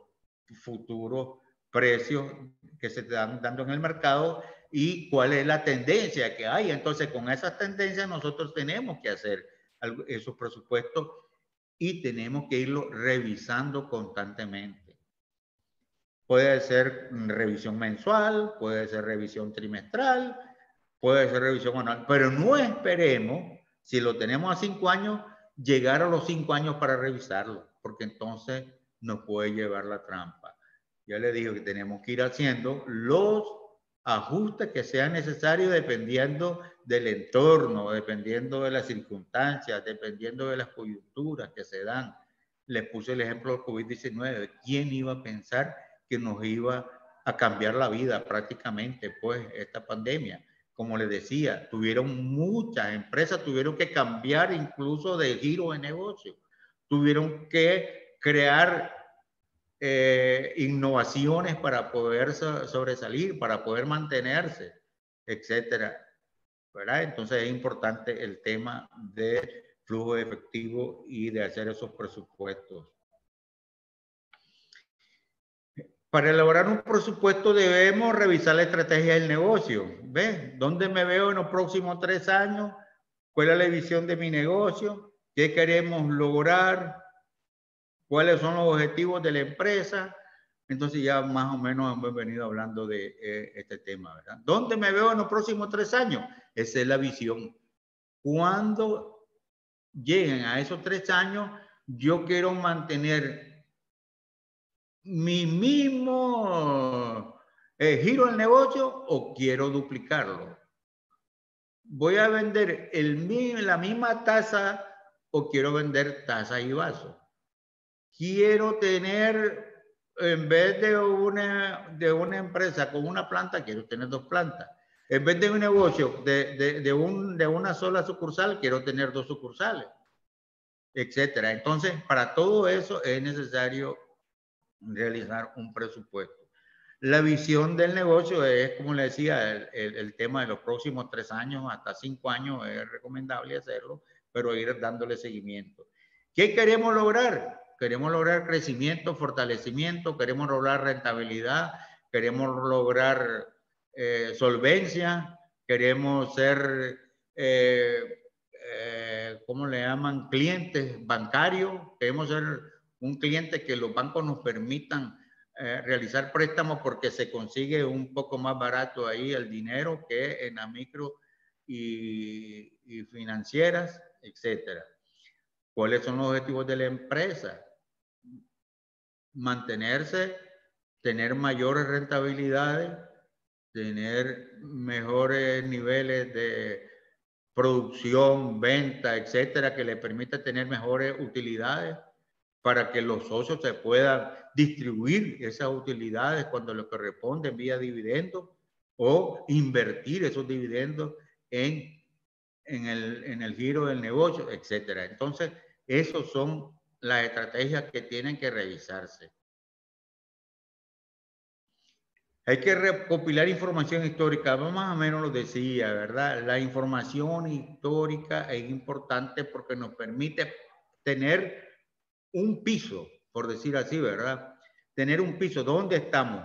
Speaker 1: futuros precios que se están dando en el mercado y cuál es la tendencia que hay. Entonces, con esas tendencias nosotros tenemos que hacer esos presupuestos y tenemos que irlo revisando constantemente. Puede ser revisión mensual, puede ser revisión trimestral, puede ser revisión anual, pero no esperemos, si lo tenemos a 5 años, llegar a los 5 años para revisarlo, porque entonces nos puede llevar la trampa. Ya le digo que tenemos que ir haciendo los ajustes que sean necesarios dependiendo del entorno, dependiendo de las circunstancias, dependiendo de las coyunturas que se dan. Les puse el ejemplo del COVID-19. ¿Quién iba a pensar que nos iba a cambiar la vida prácticamente, pues, esta pandemia? Como les decía, muchas empresas tuvieron que cambiar incluso de giro de negocio, tuvieron que crear innovaciones para poder sobresalir, para poder mantenerse, etcétera, ¿verdad? Entonces es importante el tema de flujo de efectivo y de hacer esos presupuestos. Para elaborar un presupuesto debemos revisar la estrategia del negocio. ¿Ves? ¿Dónde me veo en los próximos 3 años? ¿Cuál es la visión de mi negocio? ¿Qué queremos lograr? ¿Cuáles son los objetivos de la empresa? Entonces ya más o menos hemos venido hablando de este tema, ¿verdad? ¿Dónde me veo en los próximos 3 años? Esa es la visión. Cuando lleguen a esos 3 años, yo quiero mantener mi mismo giro del negocio o quiero duplicarlo. Voy a vender la misma taza o quiero vender taza y vaso. Quiero tener, en vez de una empresa con una planta, quiero tener 2 plantas. En vez de un negocio de una sola sucursal, quiero tener 2 sucursales, etcétera. Entonces, para todo eso es necesario realizar un presupuesto. La visión del negocio es, como le decía, el tema de los próximos 3 años, hasta 5 años es recomendable hacerlo, pero ir dándole seguimiento. ¿Qué queremos lograr? Queremos lograr crecimiento, fortalecimiento, queremos lograr rentabilidad, queremos lograr solvencia, queremos ser, ¿cómo le llaman? Clientes bancarios, queremos ser un cliente que los bancos nos permitan realizar préstamos porque se consigue un poco más barato ahí el dinero que en las micro y financieras, etcétera. ¿Cuáles son los objetivos de la empresa? Mantenerse, tener mayores rentabilidades, tener mejores niveles de producción, venta, etcétera, que le permita tener mejores utilidades para que los socios se puedan distribuir esas utilidades cuando le corresponde vía dividendos o invertir esos dividendos en el giro del negocio, etcétera. Entonces, esos son las estrategias que tienen que revisarse. Hay que recopilar información histórica, más o menos lo decía, ¿verdad? La información histórica es importante porque nos permite tener un piso, por decir así, ¿verdad? Tener un piso. ¿Dónde estamos?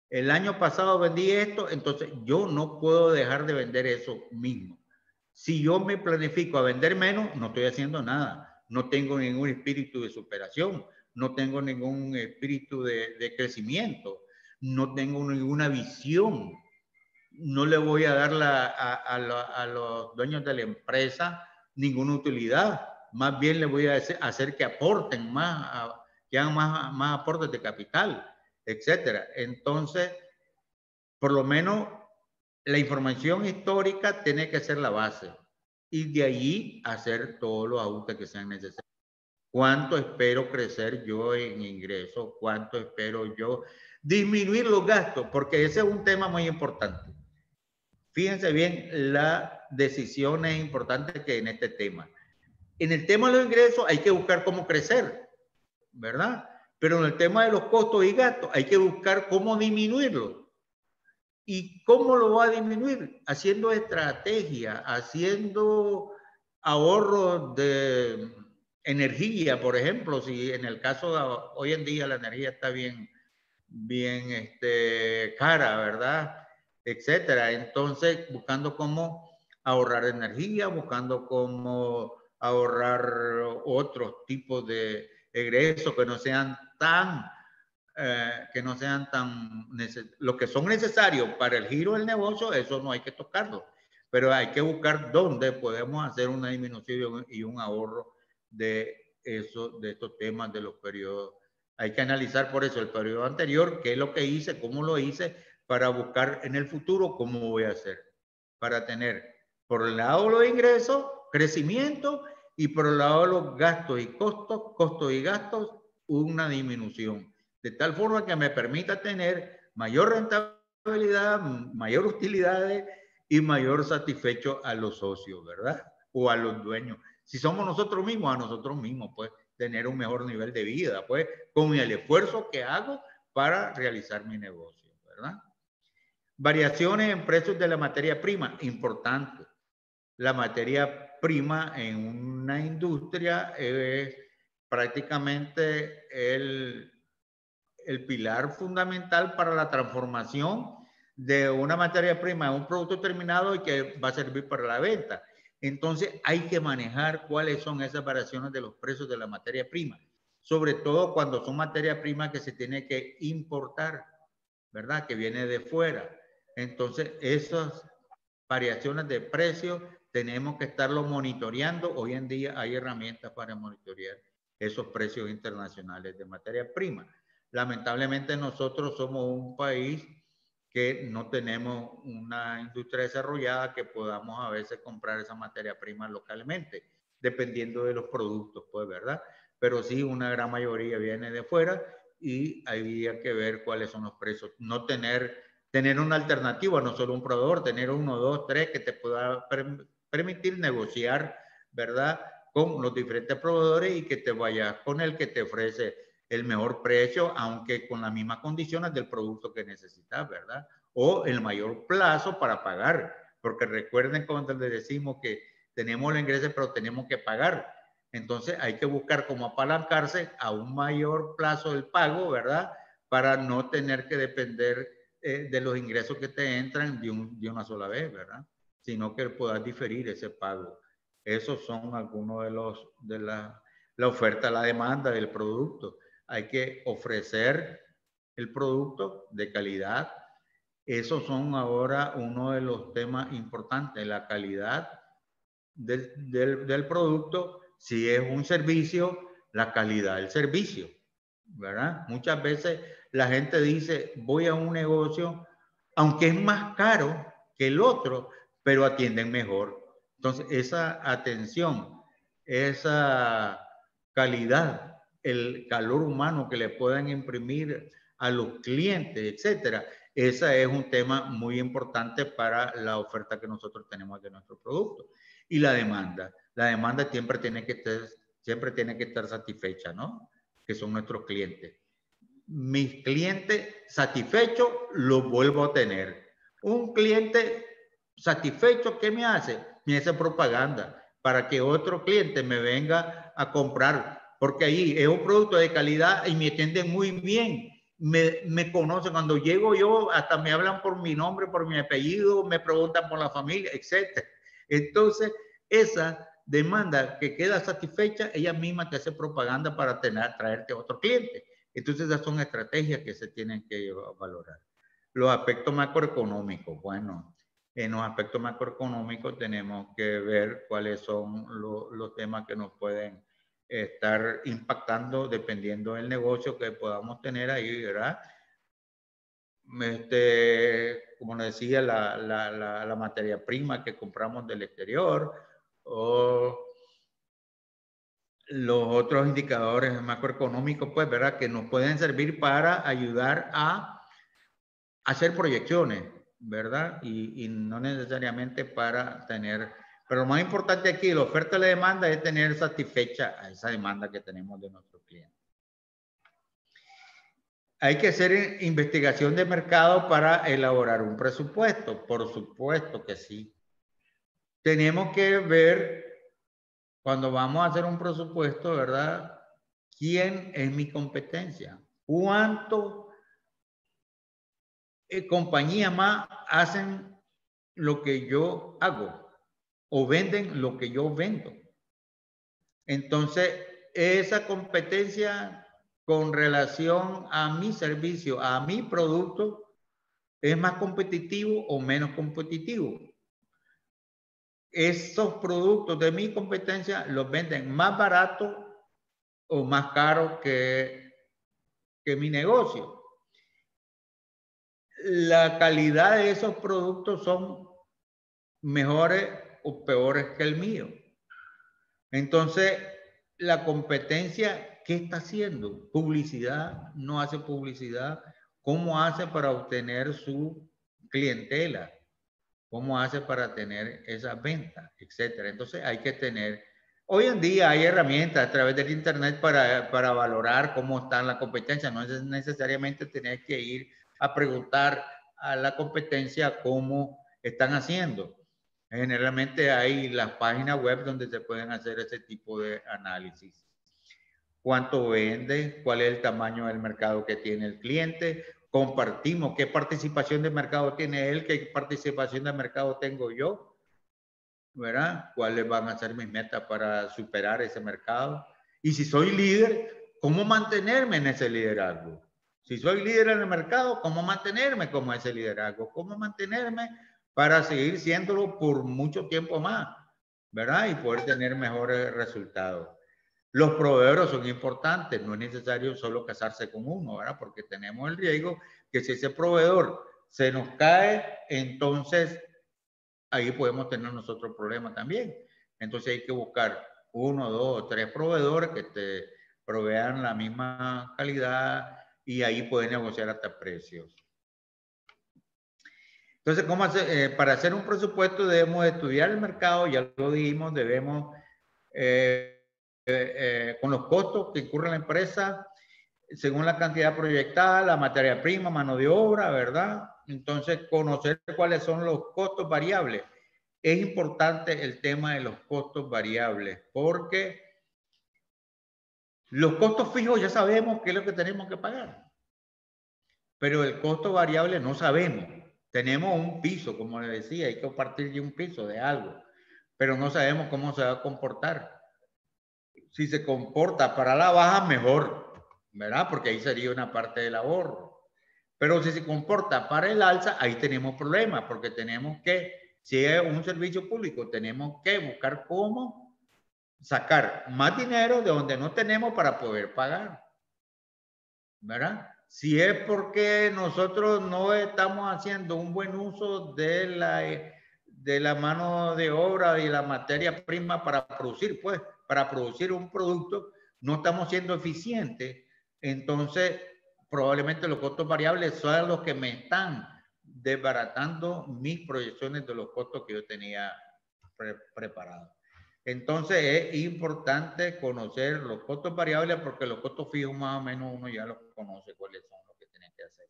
Speaker 1: El año pasado vendí esto, entonces yo no puedo dejar de vender eso mismo. Si yo me planifico a vender menos, no estoy haciendo nada. No tengo ningún espíritu de superación, no tengo ningún espíritu de crecimiento, no tengo ninguna visión. No le voy a dar a los dueños de la empresa ninguna utilidad. Más bien le voy a hacer que aporten más, que hagan más aportes de capital, etcétera. Entonces, por lo menos la información histórica tiene que ser la base y de allí hacer todos los ajustes que sean necesarios. ¿Cuánto espero crecer yo en ingresos? ¿Cuánto espero yo disminuir los gastos? Porque ese es un tema muy importante. Fíjense bien, la decisión es importante que en este tema. En el tema de los ingresos hay que buscar cómo crecer, ¿verdad? Pero en el tema de los costos y gastos hay que buscar cómo disminuirlos. ¿Y cómo lo va a disminuir? Haciendo estrategia, haciendo ahorros de energía, por ejemplo, si en el caso de hoy en día la energía está bien cara, ¿verdad? Etcétera. Entonces, buscando cómo ahorrar energía, buscando cómo ahorrar otros tipos de egresos que no sean tan lo que son necesarios para el giro del negocio, eso no hay que tocarlo, pero hay que buscar dónde podemos hacer una disminución y un ahorro de estos temas de los periodos. Hay que analizar por eso el periodo anterior, qué es lo que hice, cómo lo hice, para buscar en el futuro cómo voy a hacer, para tener por el lado de los ingresos, crecimiento, y por el lado de los gastos y costos y gastos, una disminución, de tal forma que me permita tener mayor rentabilidad, mayor utilidades y mayor satisfecho a los socios, ¿verdad? O a los dueños. Si somos nosotros mismos, a nosotros mismos, pues, tener un mejor nivel de vida, pues, con el esfuerzo que hago para realizar mi negocio, ¿verdad? Variaciones en precios de la materia prima, importante. La materia prima en una industria es prácticamente el pilar fundamental para la transformación de una materia prima a un producto terminado y que va a servir para la venta. Entonces hay que manejar cuáles son esas variaciones de los precios de la materia prima, sobre todo cuando son materias primas que se tiene que importar, ¿verdad? Que viene de fuera. Entonces esas variaciones de precios tenemos que estarlo monitoreando. Hoy en día hay herramientas para monitorear esos precios internacionales de materia prima. Lamentablemente nosotros somos un país que no tenemos una industria desarrollada que podamos a veces comprar esa materia prima localmente, dependiendo de los productos, pues, ¿verdad? Pero sí, una gran mayoría viene de fuera y había que ver cuáles son los precios. No tener una alternativa, no solo un proveedor, tener uno, dos, tres que te pueda permitir negociar, ¿verdad? Con los diferentes proveedores y que te vayas con el que te ofrece el mejor precio, aunque con las mismas condiciones del producto que necesitas, ¿verdad? O el mayor plazo para pagar, porque recuerden cuando les decimos que tenemos los ingresos, pero tenemos que pagar. Entonces hay que buscar cómo apalancarse a un mayor plazo del pago, ¿verdad? Para no tener que depender de los ingresos que te entran de una sola vez, ¿verdad? Sino que puedas diferir ese pago. Esos son algunos de la oferta, la demanda del producto. Hay que ofrecer el producto de calidad. Esos son ahora uno de los temas importantes, la calidad del producto. Si es un servicio, la calidad del servicio, ¿verdad? Muchas veces la gente dice, voy a un negocio, aunque es más caro que el otro, pero atienden mejor. Entonces, esa atención, esa calidad, el calor humano que le puedan imprimir a los clientes, etcétera, ese es un tema muy importante para la oferta que nosotros tenemos de nuestro producto. Y la demanda siempre tiene que estar satisfecha, ¿no? Que son nuestros clientes. Mis clientes satisfechos los vuelvo a tener. Un cliente satisfecho, ¿qué me hace? Me hace propaganda para que otro cliente me venga a comprar, porque ahí es un producto de calidad y me atienden muy bien. Me conocen. Cuando llego yo, hasta me hablan por mi nombre, por mi apellido, me preguntan por la familia, etc. Entonces, esa demanda que queda satisfecha, ella misma te hace propaganda para traerte a otro cliente. Entonces, esas son estrategias que se tienen que valorar. Los aspectos macroeconómicos, bueno, en los aspectos macroeconómicos tenemos que ver cuáles son los temas que nos pueden estar impactando dependiendo del negocio que podamos tener ahí, ¿verdad? Como les decía, la materia prima que compramos del exterior, o los otros indicadores macroeconómicos, pues, ¿verdad? Que nos pueden servir para ayudar a hacer proyecciones, ¿verdad? Y no necesariamente para tener, pero lo más importante aquí, la oferta y la demanda, es tener satisfecha a esa demanda que tenemos de nuestros clientes. Hay que hacer investigación de mercado para elaborar un presupuesto, por supuesto que sí. Tenemos que ver, cuando vamos a hacer un presupuesto, ¿verdad? ¿Quién es mi competencia? ¿Cuánto compañías más hacen lo que yo hago o venden lo que yo vendo? Entonces, esa competencia con relación a mi servicio, a mi producto, ¿es más competitivo o menos competitivo? Esos productos de mi competencia los venden más barato o más caro que mi negocio. La calidad de esos productos son mejores o peores que el mío. Entonces, la competencia, ¿qué está haciendo? ¿Publicidad? ¿No hace publicidad? ¿Cómo hace para obtener su clientela? ¿Cómo hace para tener esas ventas? Etcétera. Entonces, hay que tener... Hoy en día hay herramientas a través del internet para valorar cómo está la competencia. No es necesariamente tener que ir a preguntar a la competencia cómo están haciendo. Generalmente hay las páginas web donde se pueden hacer ese tipo de análisis. ¿Cuánto vende? ¿Cuál es el tamaño del mercado que tiene el cliente? Compartimos qué participación de mercado tiene él, qué participación de mercado tengo yo, ¿verdad? ¿Cuáles van a ser mis metas para superar ese mercado? Y si soy líder, ¿cómo mantenerme en ese liderazgo? Si soy líder en el mercado, ¿cómo mantenerme como ese liderazgo? ¿Cómo mantenerme para seguir siéndolo por mucho tiempo más, ¿verdad? Y poder tener mejores resultados. Los proveedores son importantes, no es necesario solo casarse con uno, ¿verdad? Porque tenemos el riesgo que si ese proveedor se nos cae, entonces ahí podemos tener nosotros problemas también. Entonces hay que buscar 1, 2, 3 proveedores que te provean la misma calidad y ahí pueden negociar hasta precios. Entonces, ¿cómo hacer? Para hacer un presupuesto debemos estudiar el mercado, ya lo dijimos, debemos, con los costos que incurre la empresa, según la cantidad proyectada, la materia prima, mano de obra, ¿verdad? Entonces, conocer cuáles son los costos variables. Es importante el tema de los costos variables, porque los costos fijos ya sabemos qué es lo que tenemos que pagar, pero el costo variable no sabemos. Tenemos un piso, como le decía, hay que partir de un piso de algo, pero no sabemos cómo se va a comportar. Si se comporta para la baja, mejor, ¿verdad? Porque ahí sería una parte del ahorro. Pero si se comporta para el alza, ahí tenemos problemas, porque tenemos que, si es un servicio público, tenemos que buscar cómo sacar más dinero de donde no tenemos para poder pagar, ¿verdad? Si es porque nosotros no estamos haciendo un buen uso de la mano de obra y la materia prima para producir, pues, para producir un producto, no estamos siendo eficientes, entonces probablemente los costos variables son los que me están desbaratando mis proyecciones de los costos que yo tenía preparados. Entonces es importante conocer los costos variables porque los costos fijos más o menos uno ya los conoce cuáles son los que tienen que hacer.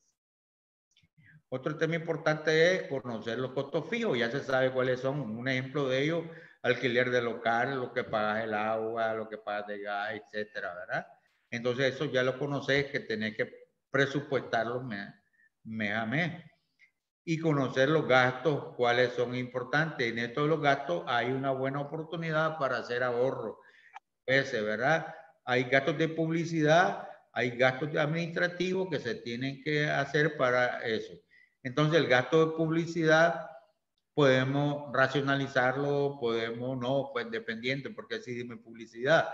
Speaker 1: Otro tema importante es conocer los costos fijos, ya se sabe cuáles son. Un ejemplo de ellos, alquiler de local, lo que pagas el agua, lo que pagas de gas, etcétera, ¿verdad? Entonces eso ya lo conoces, que tenés que presupuestarlo mes a mes. Y conocer los gastos, cuáles son importantes. En estos los gastos hay una buena oportunidad para hacer ahorro. ¿Verdad? Hay gastos de publicidad, hay gastos administrativos que se tienen que hacer para eso. Entonces, el gasto de publicidad podemos racionalizarlo, podemos no, pues dependiendo, porque si mi publicidad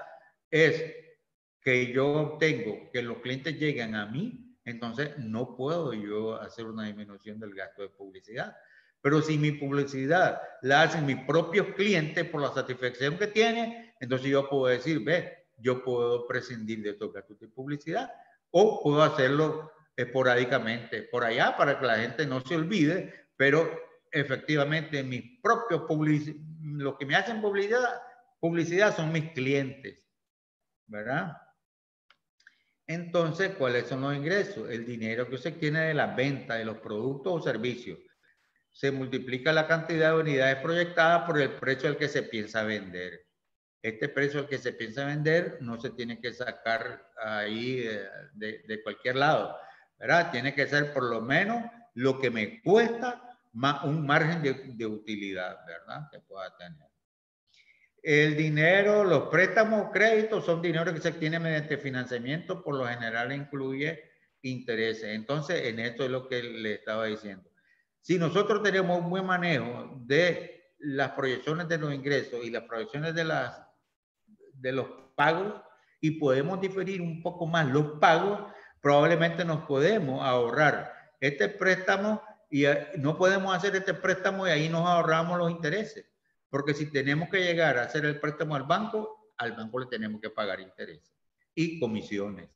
Speaker 1: es que yo obtengo que los clientes lleguen a mí, entonces no puedo yo hacer una disminución del gasto de publicidad. Pero si mi publicidad la hacen mis propios clientes por la satisfacción que tienen, entonces yo puedo decir, ve, yo puedo prescindir de estos gastos de publicidad o puedo hacerlo esporádicamente por allá para que la gente no se olvide, pero efectivamente mis propios lo que me hacen publicidad son mis clientes, ¿verdad? Entonces, ¿cuáles son los ingresos? El dinero que se tiene de la venta de los productos o servicios. Se multiplica la cantidad de unidades proyectadas por el precio al que se piensa vender. Este precio al que se piensa vender no se tiene que sacar ahí de cualquier lado, ¿verdad? Tiene que ser por lo menos lo que me cuesta más un margen de utilidad, ¿verdad? Que pueda tener. El dinero, los préstamos, créditos son dinero que se obtiene mediante financiamiento, por lo general incluye intereses. Entonces, en esto es lo que le estaba diciendo. Si nosotros tenemos un buen manejo de las proyecciones de los ingresos y las proyecciones de los pagos y podemos diferir un poco más los pagos, probablemente nos podemos ahorrar este préstamo y no podemos hacer este préstamo y ahí nos ahorramos los intereses. Porque si tenemos que llegar a hacer el préstamo al banco le tenemos que pagar intereses y comisiones.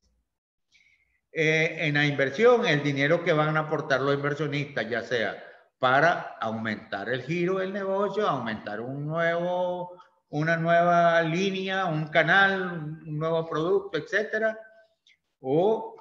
Speaker 1: En la inversión, el dinero que van a aportar los inversionistas, ya sea para aumentar el giro del negocio, aumentar una nueva línea, un canal, un nuevo producto, etcétera, o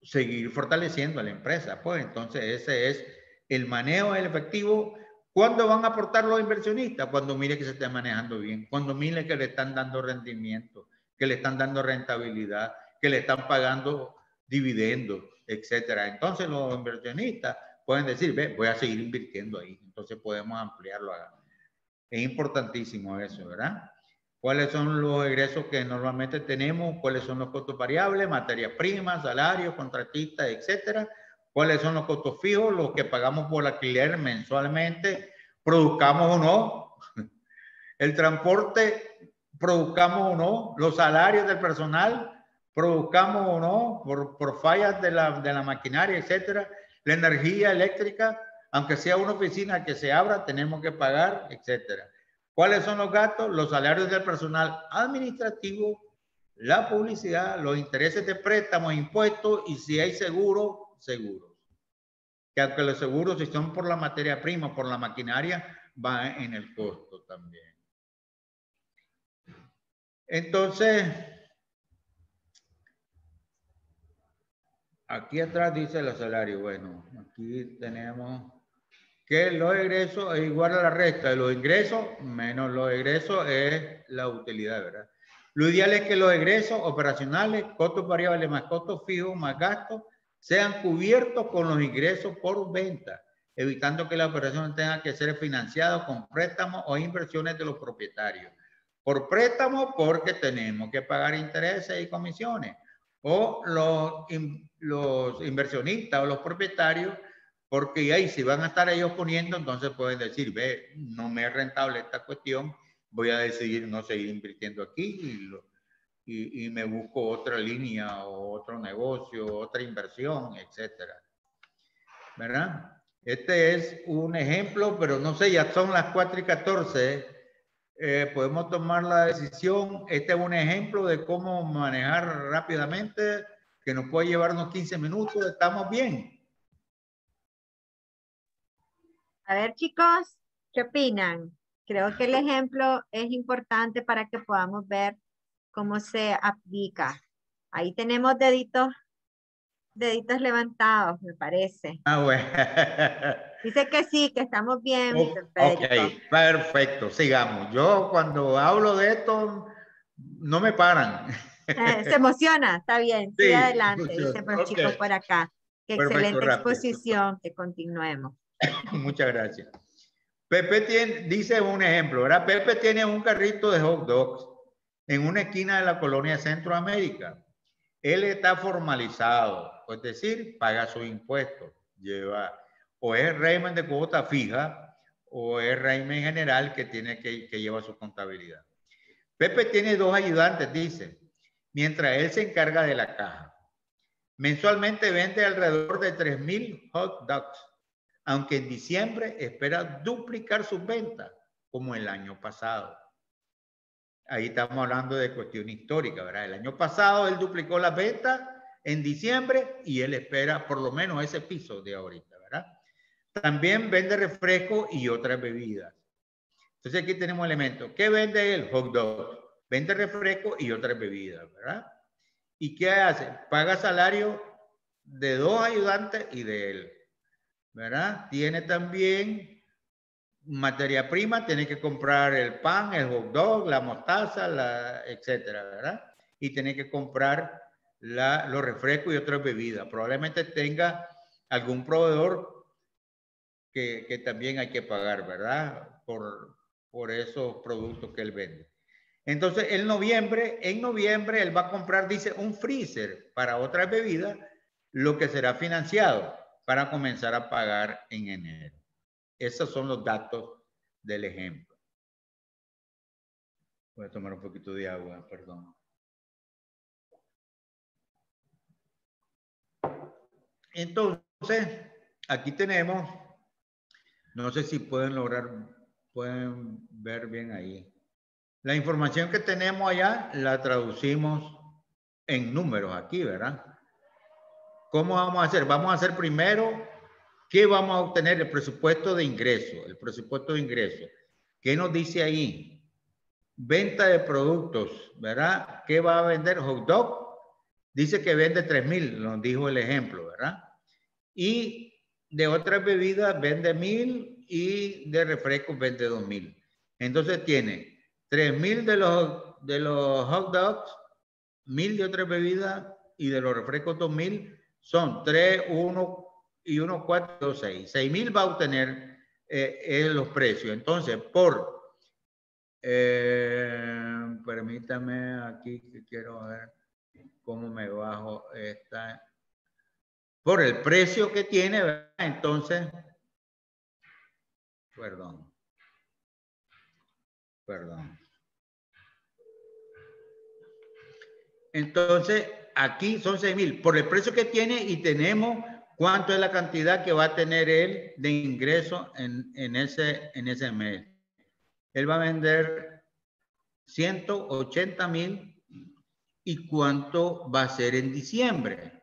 Speaker 1: seguir fortaleciendo a la empresa. Pues entonces ese es el manejo del efectivo. ¿Cuándo van a aportar los inversionistas? Cuando mire que se esté manejando bien, cuando mire que le están dando rendimiento, que le están dando rentabilidad, que le están pagando dividendos, etcétera. Entonces los inversionistas pueden decir, ve, voy a seguir invirtiendo ahí. Entonces podemos ampliarlo. Es importantísimo eso, ¿verdad? ¿Cuáles son los egresos que normalmente tenemos? ¿Cuáles son los costos variables? Materias primas, salarios, contratistas, etcétera. ¿Cuáles son los costos fijos? Los que pagamos por alquiler mensualmente, produzcamos o no. El transporte, produzcamos o no. Los salarios del personal, produzcamos o no, por fallas de la maquinaria, etcétera. La energía eléctrica, aunque sea una oficina que se abra, tenemos que pagar, etcétera. ¿Cuáles son los gastos? Los salarios del personal administrativo, la publicidad, los intereses de préstamos, impuestos y si hay seguros. Que aunque los seguros, si son por la materia prima, por la maquinaria, van en el costo también. Entonces, aquí atrás dice los salarios. Bueno, aquí tenemos que los egresos es igual a la resta de los ingresos menos los egresos es la utilidad, ¿verdad? Lo ideal es que los egresos operacionales, costos variables más costos fijos más gastos, sean cubiertos con los ingresos por venta, evitando que la operación tenga que ser financiada con préstamos o inversiones de los propietarios. Por préstamo porque tenemos que pagar intereses y comisiones. o los inversionistas o los propietarios, porque ahí si van a estar ellos poniendo, entonces pueden decir, ve, no me es rentable esta cuestión, voy a decidir no seguir invirtiendo aquí y me busco otra línea o otro negocio, otra inversión, etcétera. ¿Verdad? Este es un ejemplo, pero no sé, ya son las 4:14. Podemos tomar la decisión. Este es un ejemplo de cómo manejar rápidamente, que nos puede llevar unos 15 minutos. ¿Estamos bien?
Speaker 2: A ver, chicos, ¿qué opinan? Creo que el ejemplo es importante para que podamos ver cómo se aplica. Ahí tenemos deditos levantados, me parece.
Speaker 1: Ah, bueno.
Speaker 2: Dice que sí, que estamos bien, Mr.
Speaker 1: Ok,
Speaker 2: Federico.
Speaker 1: perfecto, sigamos. Yo cuando hablo de esto, no me paran.
Speaker 2: Se emociona, está bien, sigue
Speaker 1: Sí,
Speaker 2: adelante, dicen los
Speaker 1: ok,
Speaker 2: chicos por acá. Qué
Speaker 1: perfecto,
Speaker 2: excelente
Speaker 1: rápido.
Speaker 2: exposición, que continuemos.
Speaker 1: Muchas gracias. Pepe dice un ejemplo, ¿verdad? Pepe tiene un carrito de hot dogs en una esquina de la colonia Centroamérica. Él está formalizado, es decir, paga sus impuestos, lleva, o es régimen de cuota fija, o es régimen general que lleva su contabilidad. Pepe tiene 2 ayudantes, dice, mientras él se encarga de la caja. Mensualmente vende alrededor de 3,000 hot dogs, aunque en diciembre espera duplicar sus ventas, como el año pasado. Ahí estamos hablando de cuestión histórica, ¿verdad? El año pasado él duplicó las ventas en diciembre y él espera por lo menos ese piso de ahorita, ¿verdad? También vende refresco y otras bebidas. Entonces aquí tenemos elementos. ¿Qué vende él? Hot dog. Vende refresco y otras bebidas, ¿verdad? ¿Y qué hace? Paga salario de 2 ayudantes y de él, ¿verdad? Tiene también materia prima, tiene que comprar el pan, el hot dog, la mostaza, etcétera, ¿verdad? Y tiene que comprar los refrescos y otras bebidas. Probablemente tenga algún proveedor que también hay que pagar, ¿verdad? Por esos productos que él vende. Entonces, en noviembre él va a comprar, dice, un freezer para otras bebidas, lo que será financiado para comenzar a pagar en enero. Esos son los datos del ejemplo. Voy a tomar un poquito de agua, perdón. Entonces, aquí tenemos, no sé si pueden ver bien ahí. La información que tenemos allá la traducimos en números aquí, ¿verdad? ¿Cómo vamos a hacer? Vamos a hacer primero, ¿qué vamos a obtener? El presupuesto de ingreso. El presupuesto de ingreso. ¿Qué nos dice ahí? Venta de productos, ¿verdad? ¿Qué va a vender? Hot dog. Dice que vende 3,000, nos dijo el ejemplo, ¿verdad? Y de otras bebidas vende 1,000 y de refrescos vende 2,000. Entonces tiene 3,000 de los hot dogs, 1,000 de otras bebidas y de los refrescos 2,000. Son 3, 1 y 1, 4, 2, 6. 6,000 va a obtener los precios. Entonces, permítame aquí que quiero ver cómo me bajo esta. Por el precio que tiene, ¿verdad? Entonces, perdón. Entonces, aquí son 6,000 por el precio que tiene y tenemos cuánto es la cantidad que va a tener él de ingreso en ese mes. Él va a vender 180,000 y cuánto va a ser en diciembre.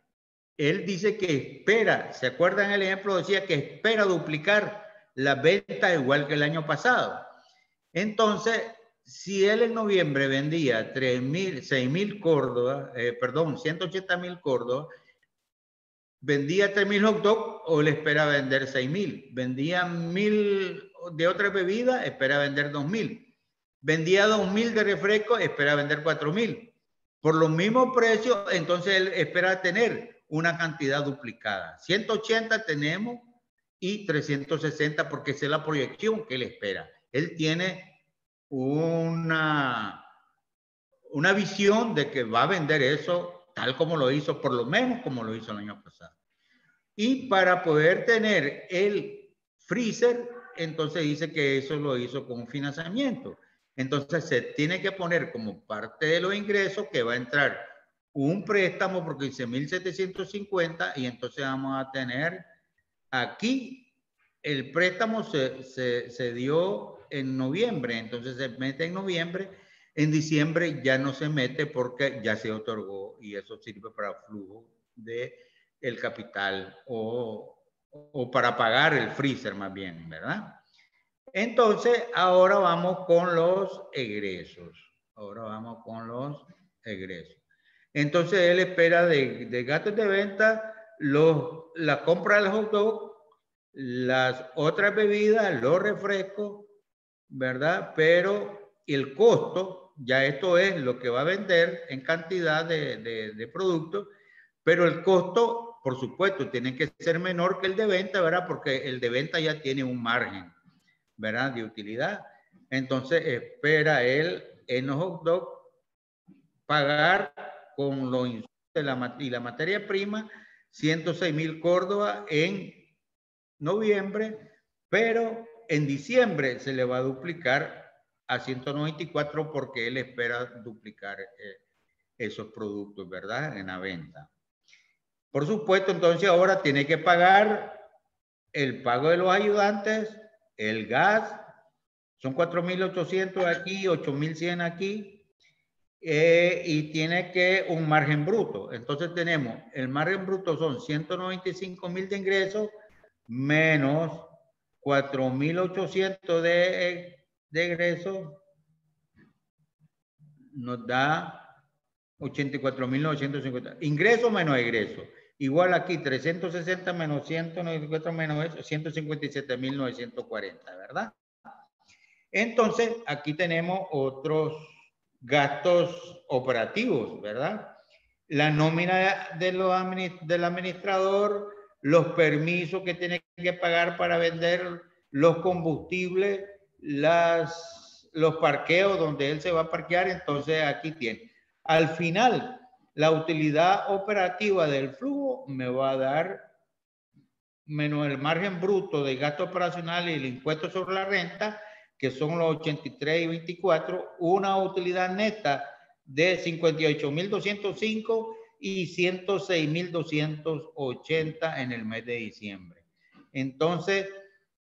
Speaker 1: Él dice que espera, ¿se acuerdan el ejemplo? Decía que espera duplicar la venta igual que el año pasado. Entonces, si él en noviembre vendía 6,000 Córdoba, 180,000 Córdoba, vendía 3,000 hot dog o le espera vender 6,000. Vendía 1,000 de otra bebida, espera vender 2,000. Vendía 2,000 de refresco, espera vender 4,000. Por los mismos precios, entonces él espera tener una cantidad duplicada. 180 tenemos y 360 porque esa es la proyección que él espera. Él tiene una visión de que va a vender eso tal como lo hizo, por lo menos como lo hizo el año pasado. Y para poder tener el freezer, entonces dice que eso lo hizo con financiamiento. Entonces se tiene que poner como parte de los ingresos que va a entrar un préstamo por 15.750 y entonces vamos a tener aquí el préstamo se dio en noviembre, entonces se mete en noviembre, en diciembre ya no se mete porque ya se otorgó y eso sirve para flujo de el capital o para pagar el freezer más bien, ¿verdad? Entonces, ahora vamos con los egresos. Ahora vamos con los egresos. Entonces, él espera de gastos de venta la compra del hot dog, las otras bebidas, los refrescos, ¿verdad? Pero el costo, ya esto es lo que va a vender en cantidad de productos, pero el costo, por supuesto, tiene que ser menor que el de venta, ¿verdad? Porque el de venta ya tiene un margen, ¿verdad? De utilidad. Entonces espera él en los hot dog pagar con los insumos y la materia prima 106.000 Córdoba en noviembre, pero en diciembre se le va a duplicar a 194 porque él espera duplicar esos productos, ¿verdad? En la venta. Por supuesto, entonces ahora tiene que pagar el pago de los ayudantes, el gas, son 4.800 aquí, 8.100 aquí, y tiene que un margen bruto. Entonces tenemos, el margen bruto son 195.000 de ingresos menos 4.800 de egresos, nos da 84.950. Ingreso menos egreso. Igual aquí, 360 menos 194 menos eso, 157.940, ¿verdad? Entonces, aquí tenemos otros gastos operativos, ¿verdad? La nómina del administrador, los permisos que tiene que pagar para vender los combustibles, los parqueos donde él se va a parquear, entonces aquí tiene. Al final, la utilidad operativa del flujo me va a dar menos el margen bruto de gasto operacional y el impuesto sobre la renta, que son los 83 y 24, una utilidad neta de 58.205 y 106.280 en el mes de diciembre. Entonces,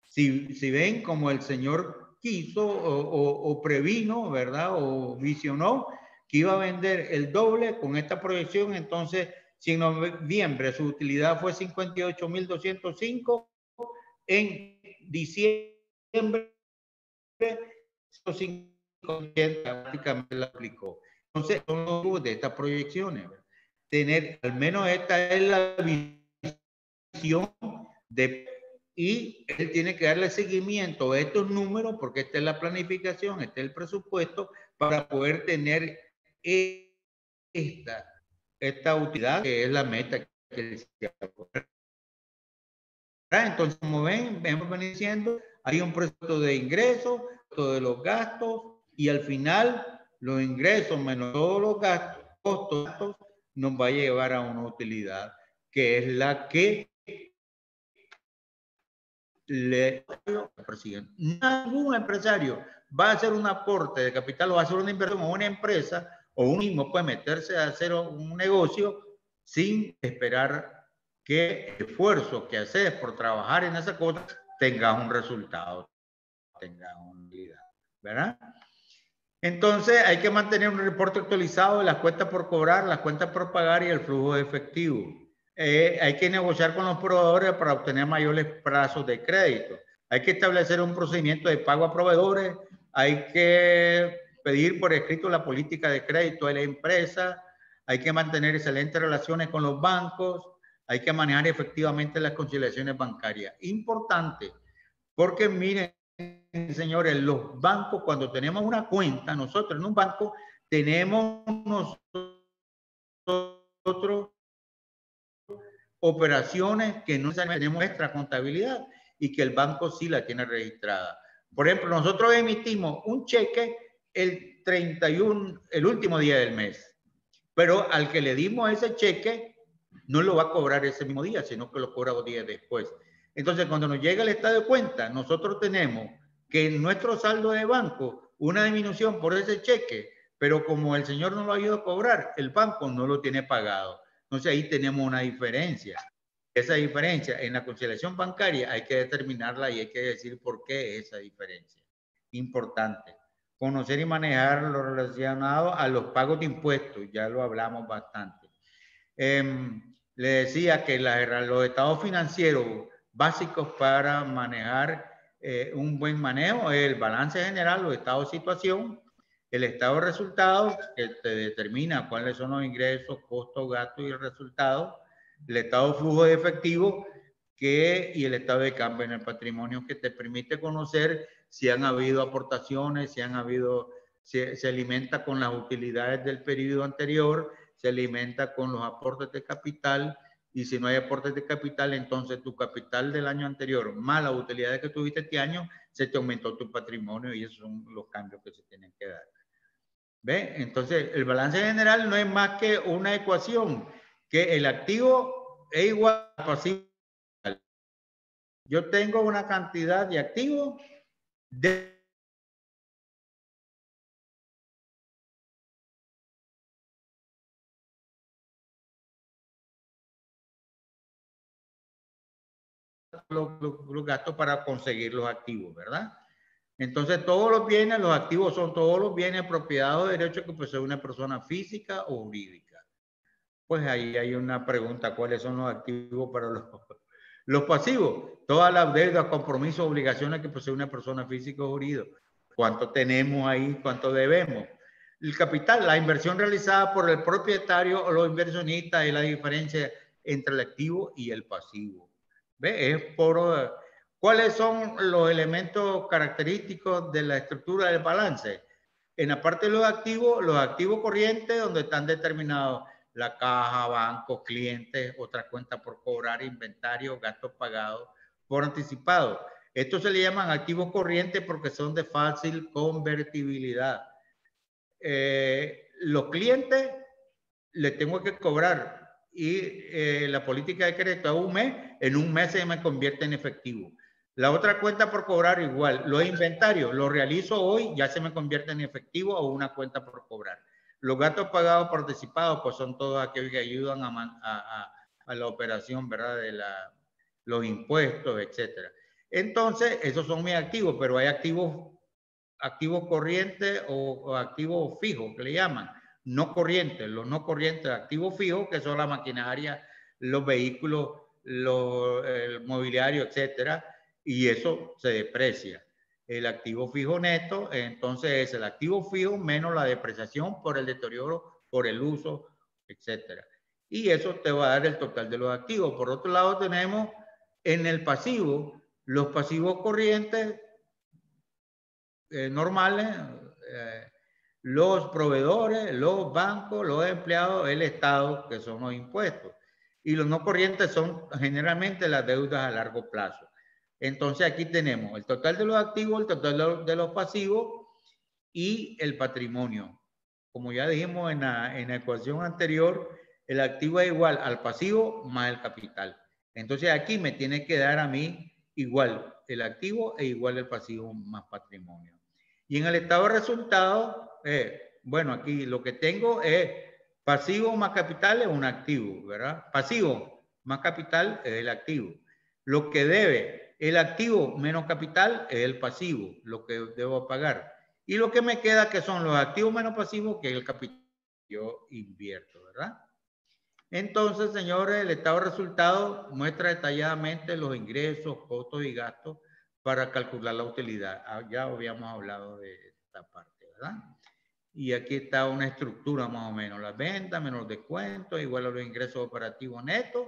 Speaker 1: si ven como el señor quiso o previno, ¿verdad? O visionó que iba a vender el doble con esta proyección, entonces, si en noviembre su utilidad fue 58.205, en diciembre 150 prácticamente la aplicó. Entonces, son los de estas proyecciones. Tener, al menos esta es la visión de, y él tiene que darle seguimiento a estos números porque esta es la planificación, este es el presupuesto para poder tener esta utilidad que es la meta que se acuerda. Entonces, como ven, vemos diciendo, hay un presupuesto de ingresos, de los gastos, y al final los ingresos menos todos los gastos, costos, nos va a llevar a una utilidad que es la que le persiguen. Ningún empresario va a hacer un aporte de capital o va a hacer una inversión o una empresa o uno mismo puede meterse a hacer un negocio sin esperar que el esfuerzo que haces por trabajar en esa cosa tenga un resultado, tenga una utilidad, ¿verdad? Entonces hay que mantener un reporte actualizado de las cuentas por cobrar, las cuentas por pagar y el flujo de efectivo. Hay que negociar con los proveedores para obtener mayores plazos de crédito. Hay que establecer un procedimiento de pago a proveedores. Hay que pedir por escrito la política de crédito de la empresa. Hay que mantener excelentes relaciones con los bancos. Hay que manejar efectivamente las conciliaciones bancarias. Importante, porque miren, señores, los bancos, cuando tenemos una cuenta, nosotros en un banco tenemos nosotros operaciones que no tenemos nuestra contabilidad y que el banco sí la tiene registrada. Por ejemplo, nosotros emitimos un cheque el 31, el último día del mes. Pero al que le dimos ese cheque, no lo va a cobrar ese mismo día, sino que lo cobra 2 días después. Entonces, cuando nos llega el estado de cuenta, nosotros tenemos que en nuestro saldo de banco una disminución por ese cheque, pero como el señor no lo ha ido a cobrar, el banco no lo tiene pagado. Entonces ahí tenemos una diferencia. Esa diferencia en la conciliación bancaria hay que determinarla y hay que decir por qué esa diferencia. Importante. Conocer y manejar lo relacionado a los pagos de impuestos, ya lo hablamos bastante. Le decía que los estados financieros básicos para manejar un buen manejo es el balance general, los estados de situación, el estado de resultados, que te determina cuáles son los ingresos, costos, gastos y el resultado, el estado de flujo de efectivo y el estado de cambio en el patrimonio, que te permite conocer si han habido aportaciones, se alimenta con las utilidades del periodo anterior, se alimenta con los aportes de capital, y si no hay aportes de capital, entonces tu capital del año anterior más las utilidades que tuviste este año, se te aumentó tu patrimonio, y esos son los cambios que se tienen que dar. ¿Ve? Entonces, el balance general no es más que una ecuación, que el activo es igual al pasivo. Yo tengo una cantidad de activos de los gastos para conseguir los activos, ¿verdad? Entonces, todos los bienes, los activos son todos los bienes, propiedad o derecho que posee una persona física o jurídica. Pues ahí hay una pregunta: ¿cuáles son los activos para los pasivos? Todas las deudas, compromisos, obligaciones que posee una persona física o jurídica. ¿Cuánto tenemos ahí? ¿Cuánto debemos? El capital, la inversión realizada por el propietario o los inversionistas, es la diferencia entre el activo y el pasivo. ¿Ve? Es por... ¿Cuáles son los elementos característicos de la estructura del balance? En la parte de los activos corrientes, donde están determinados la caja, bancos, clientes, otras cuentas por cobrar, inventario, gastos pagados por anticipado. Estos se le llaman activos corrientes porque son de fácil convertibilidad. Los clientes les tengo que cobrar, y la política de crédito a un mes, en un mes se me convierte en efectivo. La otra cuenta por cobrar igual. Los inventarios los realizo hoy, ya se me convierte en efectivo o una cuenta por cobrar. Los gastos pagados por anticipado, pues son todos aquellos que ayudan a la operación, ¿verdad? De los impuestos, etcétera. Entonces, esos son mis activos, pero hay activos corrientes o activos fijos, que le llaman. No corrientes, los no corrientes, activos fijos, que son la maquinaria, los vehículos, el mobiliario, etcétera, y eso se deprecia. El activo fijo neto, entonces, es el activo fijo menos la depreciación por el deterioro, por el uso, etcétera. Y eso te va a dar el total de los activos. Por otro lado, tenemos en el pasivo, los pasivos corrientes normales, los proveedores, los bancos, los empleados, el Estado, que son los impuestos. Y los no corrientes son generalmente las deudas a largo plazo. Entonces aquí tenemos el total de los activos, el total de los pasivos y el patrimonio. Como ya dijimos en la ecuación anterior, el activo es igual al pasivo más el capital. Entonces aquí me tiene que dar a mí igual el activo e igual el pasivo más patrimonio. Y en el estado de resultados, bueno, aquí lo que tengo es pasivo más capital es un activo, ¿verdad? Pasivo más capital es el activo. Lo que debe el activo menos capital es el pasivo, lo que debo pagar. Y lo que me queda, que son los activos menos pasivos, que es el capital que yo invierto, ¿verdad? Entonces, señores, el estado de resultados muestra detalladamente los ingresos, costos y gastos para calcular la utilidad. Ya habíamos hablado de esta parte, ¿verdad? Y aquí está una estructura más o menos. Las ventas menos los descuentos igual a los ingresos operativos netos,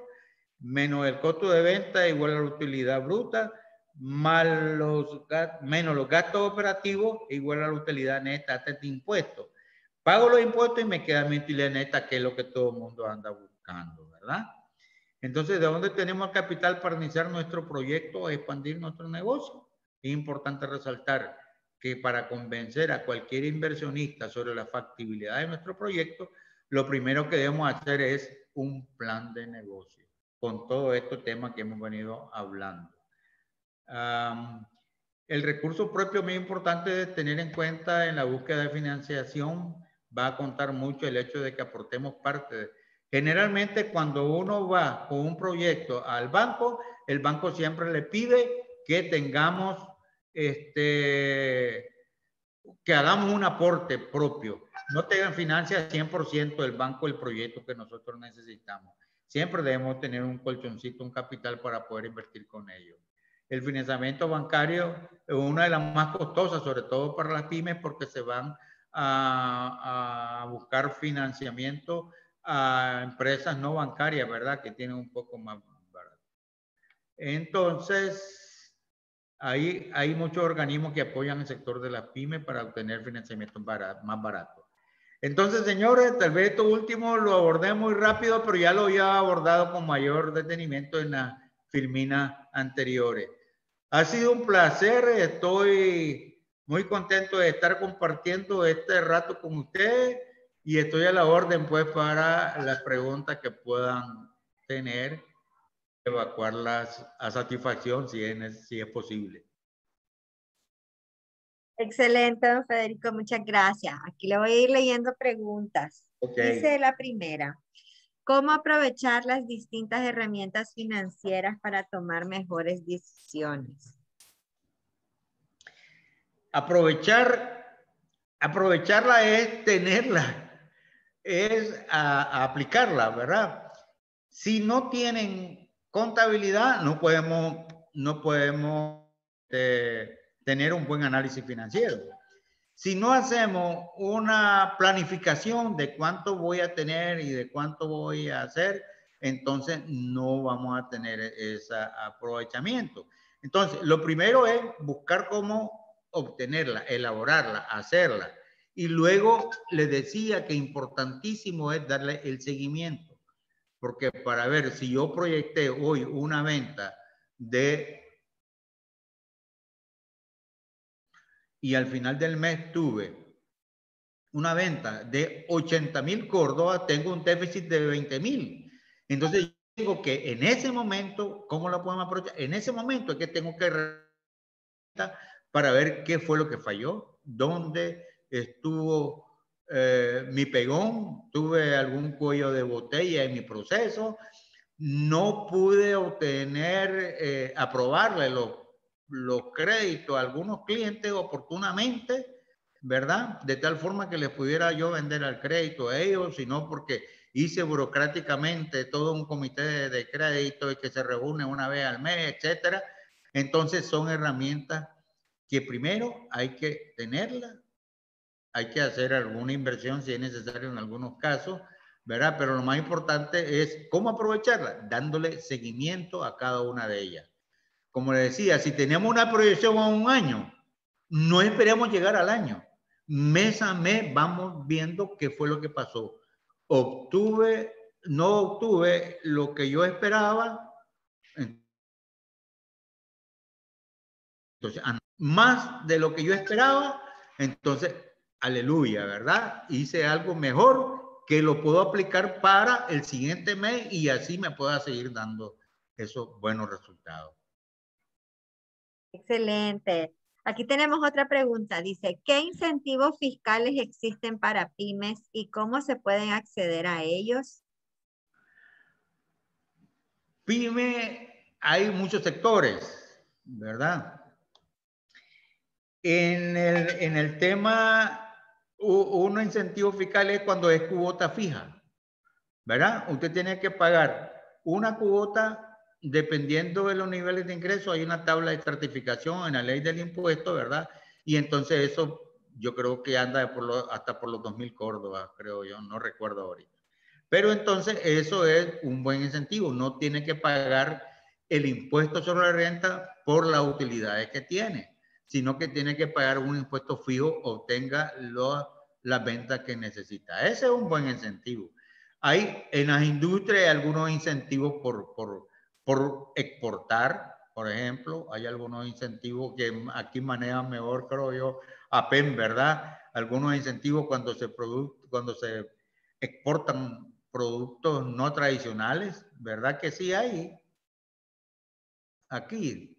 Speaker 1: menos el costo de venta igual a la utilidad bruta, menos los gastos operativos igual a la utilidad neta hasta este impuesto. Pago los impuestos y me queda mi utilidad neta, que es lo que todo el mundo anda buscando, ¿verdad? Entonces, ¿de dónde tenemos el capital para iniciar nuestro proyecto o expandir nuestro negocio? Es importante resaltar que para convencer a cualquier inversionista sobre la factibilidad de nuestro proyecto, lo primero que debemos hacer es un plan de negocio con todos estos temas que hemos venido hablando. El recurso propio muy importante de tener en cuenta en la búsqueda de financiación va a contar mucho el hecho de que aportemos parte. Generalmente cuando uno va con un proyecto al banco, el banco siempre le pide que tengamos, que hagamos un aporte propio. No te financia 100% el banco el proyecto que nosotros necesitamos. Siempre debemos tener un colchoncito, un capital para poder invertir con ellos. El financiamiento bancario es una de las más costosas, sobre todo para las pymes, porque se van a buscar financiamiento a empresas no bancarias, ¿verdad? Que tienen un poco más barato. Entonces, hay muchos organismos que apoyan el sector de las pymes para obtener financiamiento más barato. Entonces, señores, tal vez esto último lo abordé muy rápido, pero ya lo había abordado con mayor detenimiento en las filminas anteriores. Ha sido un placer, estoy muy contento de estar compartiendo este rato con ustedes y estoy a la orden pues para las preguntas que puedan tener, evacuarlas a satisfacción si es posible.
Speaker 2: Excelente, don Federico, muchas gracias. Aquí le voy a ir leyendo preguntas.
Speaker 1: Okay.
Speaker 2: Dice la primera, ¿cómo aprovechar las distintas herramientas financieras para tomar mejores decisiones?
Speaker 1: Aprovecharla es tenerla, es aplicarla, ¿verdad? Si no tienen contabilidad, no podemos tener un buen análisis financiero. Si no hacemos una planificación de cuánto voy a tener y de cuánto voy a hacer, entonces no vamos a tener ese aprovechamiento. Entonces, lo primero es buscar cómo obtenerla, elaborarla, hacerla. Y luego les decía que importantísimo es darle el seguimiento. Porque para ver si yo proyecté hoy una venta y al final del mes tuve una venta de 80,000 Córdoba, tengo un déficit de 20,000. Entonces, tengo que en ese momento, ¿cómo lo podemos aprovechar? En ese momento es que tengo que para ver qué fue lo que falló, dónde estuvo mi pegón, tuve algún cuello de botella en mi proceso, no pude obtener, aprobarle los créditos a algunos clientes oportunamente, ¿verdad? De tal forma que les pudiera yo vender al crédito a ellos, sino porque hice burocráticamente todo un comité de crédito y que se reúne una vez al mes, etcétera. Entonces son herramientas que primero hay que tenerlas, hay que hacer alguna inversión si es necesario en algunos casos, ¿verdad? Pero lo más importante es cómo aprovecharla, dándole seguimiento a cada una de ellas. Como le decía, si tenemos una proyección a un año, no esperemos llegar al año. Mes a mes vamos viendo qué fue lo que pasó. No obtuve lo que yo esperaba. Entonces, más de lo que yo esperaba, entonces, aleluya, ¿verdad? Hice algo mejor que lo puedo aplicar para el siguiente mes y así me pueda seguir dando esos buenos resultados.
Speaker 2: Excelente. Aquí tenemos otra pregunta. Dice, ¿qué incentivos fiscales existen para pymes y cómo se pueden acceder a ellos?
Speaker 1: Pyme, hay muchos sectores, ¿verdad? En el tema, un incentivo fiscal es cuando es cuota fija, ¿verdad? Usted tiene que pagar una cuota dependiendo de los niveles de ingreso. Hay una tabla de estratificación en la ley del impuesto, ¿verdad? Y entonces eso yo creo que anda hasta por los 2,000 Córdoba, creo yo, no recuerdo ahorita. Pero entonces eso es un buen incentivo. No tiene que pagar el impuesto sobre la renta por las utilidades que tiene, sino que tiene que pagar un impuesto fijo, obtenga las ventas que necesita. Ese es un buen incentivo. Hay en las industrias algunos incentivos por exportar, por ejemplo. Hay algunos incentivos que aquí manejan mejor, creo yo, APEM, ¿verdad? Algunos incentivos cuando se exportan productos no tradicionales, ¿verdad que sí hay? Aquí.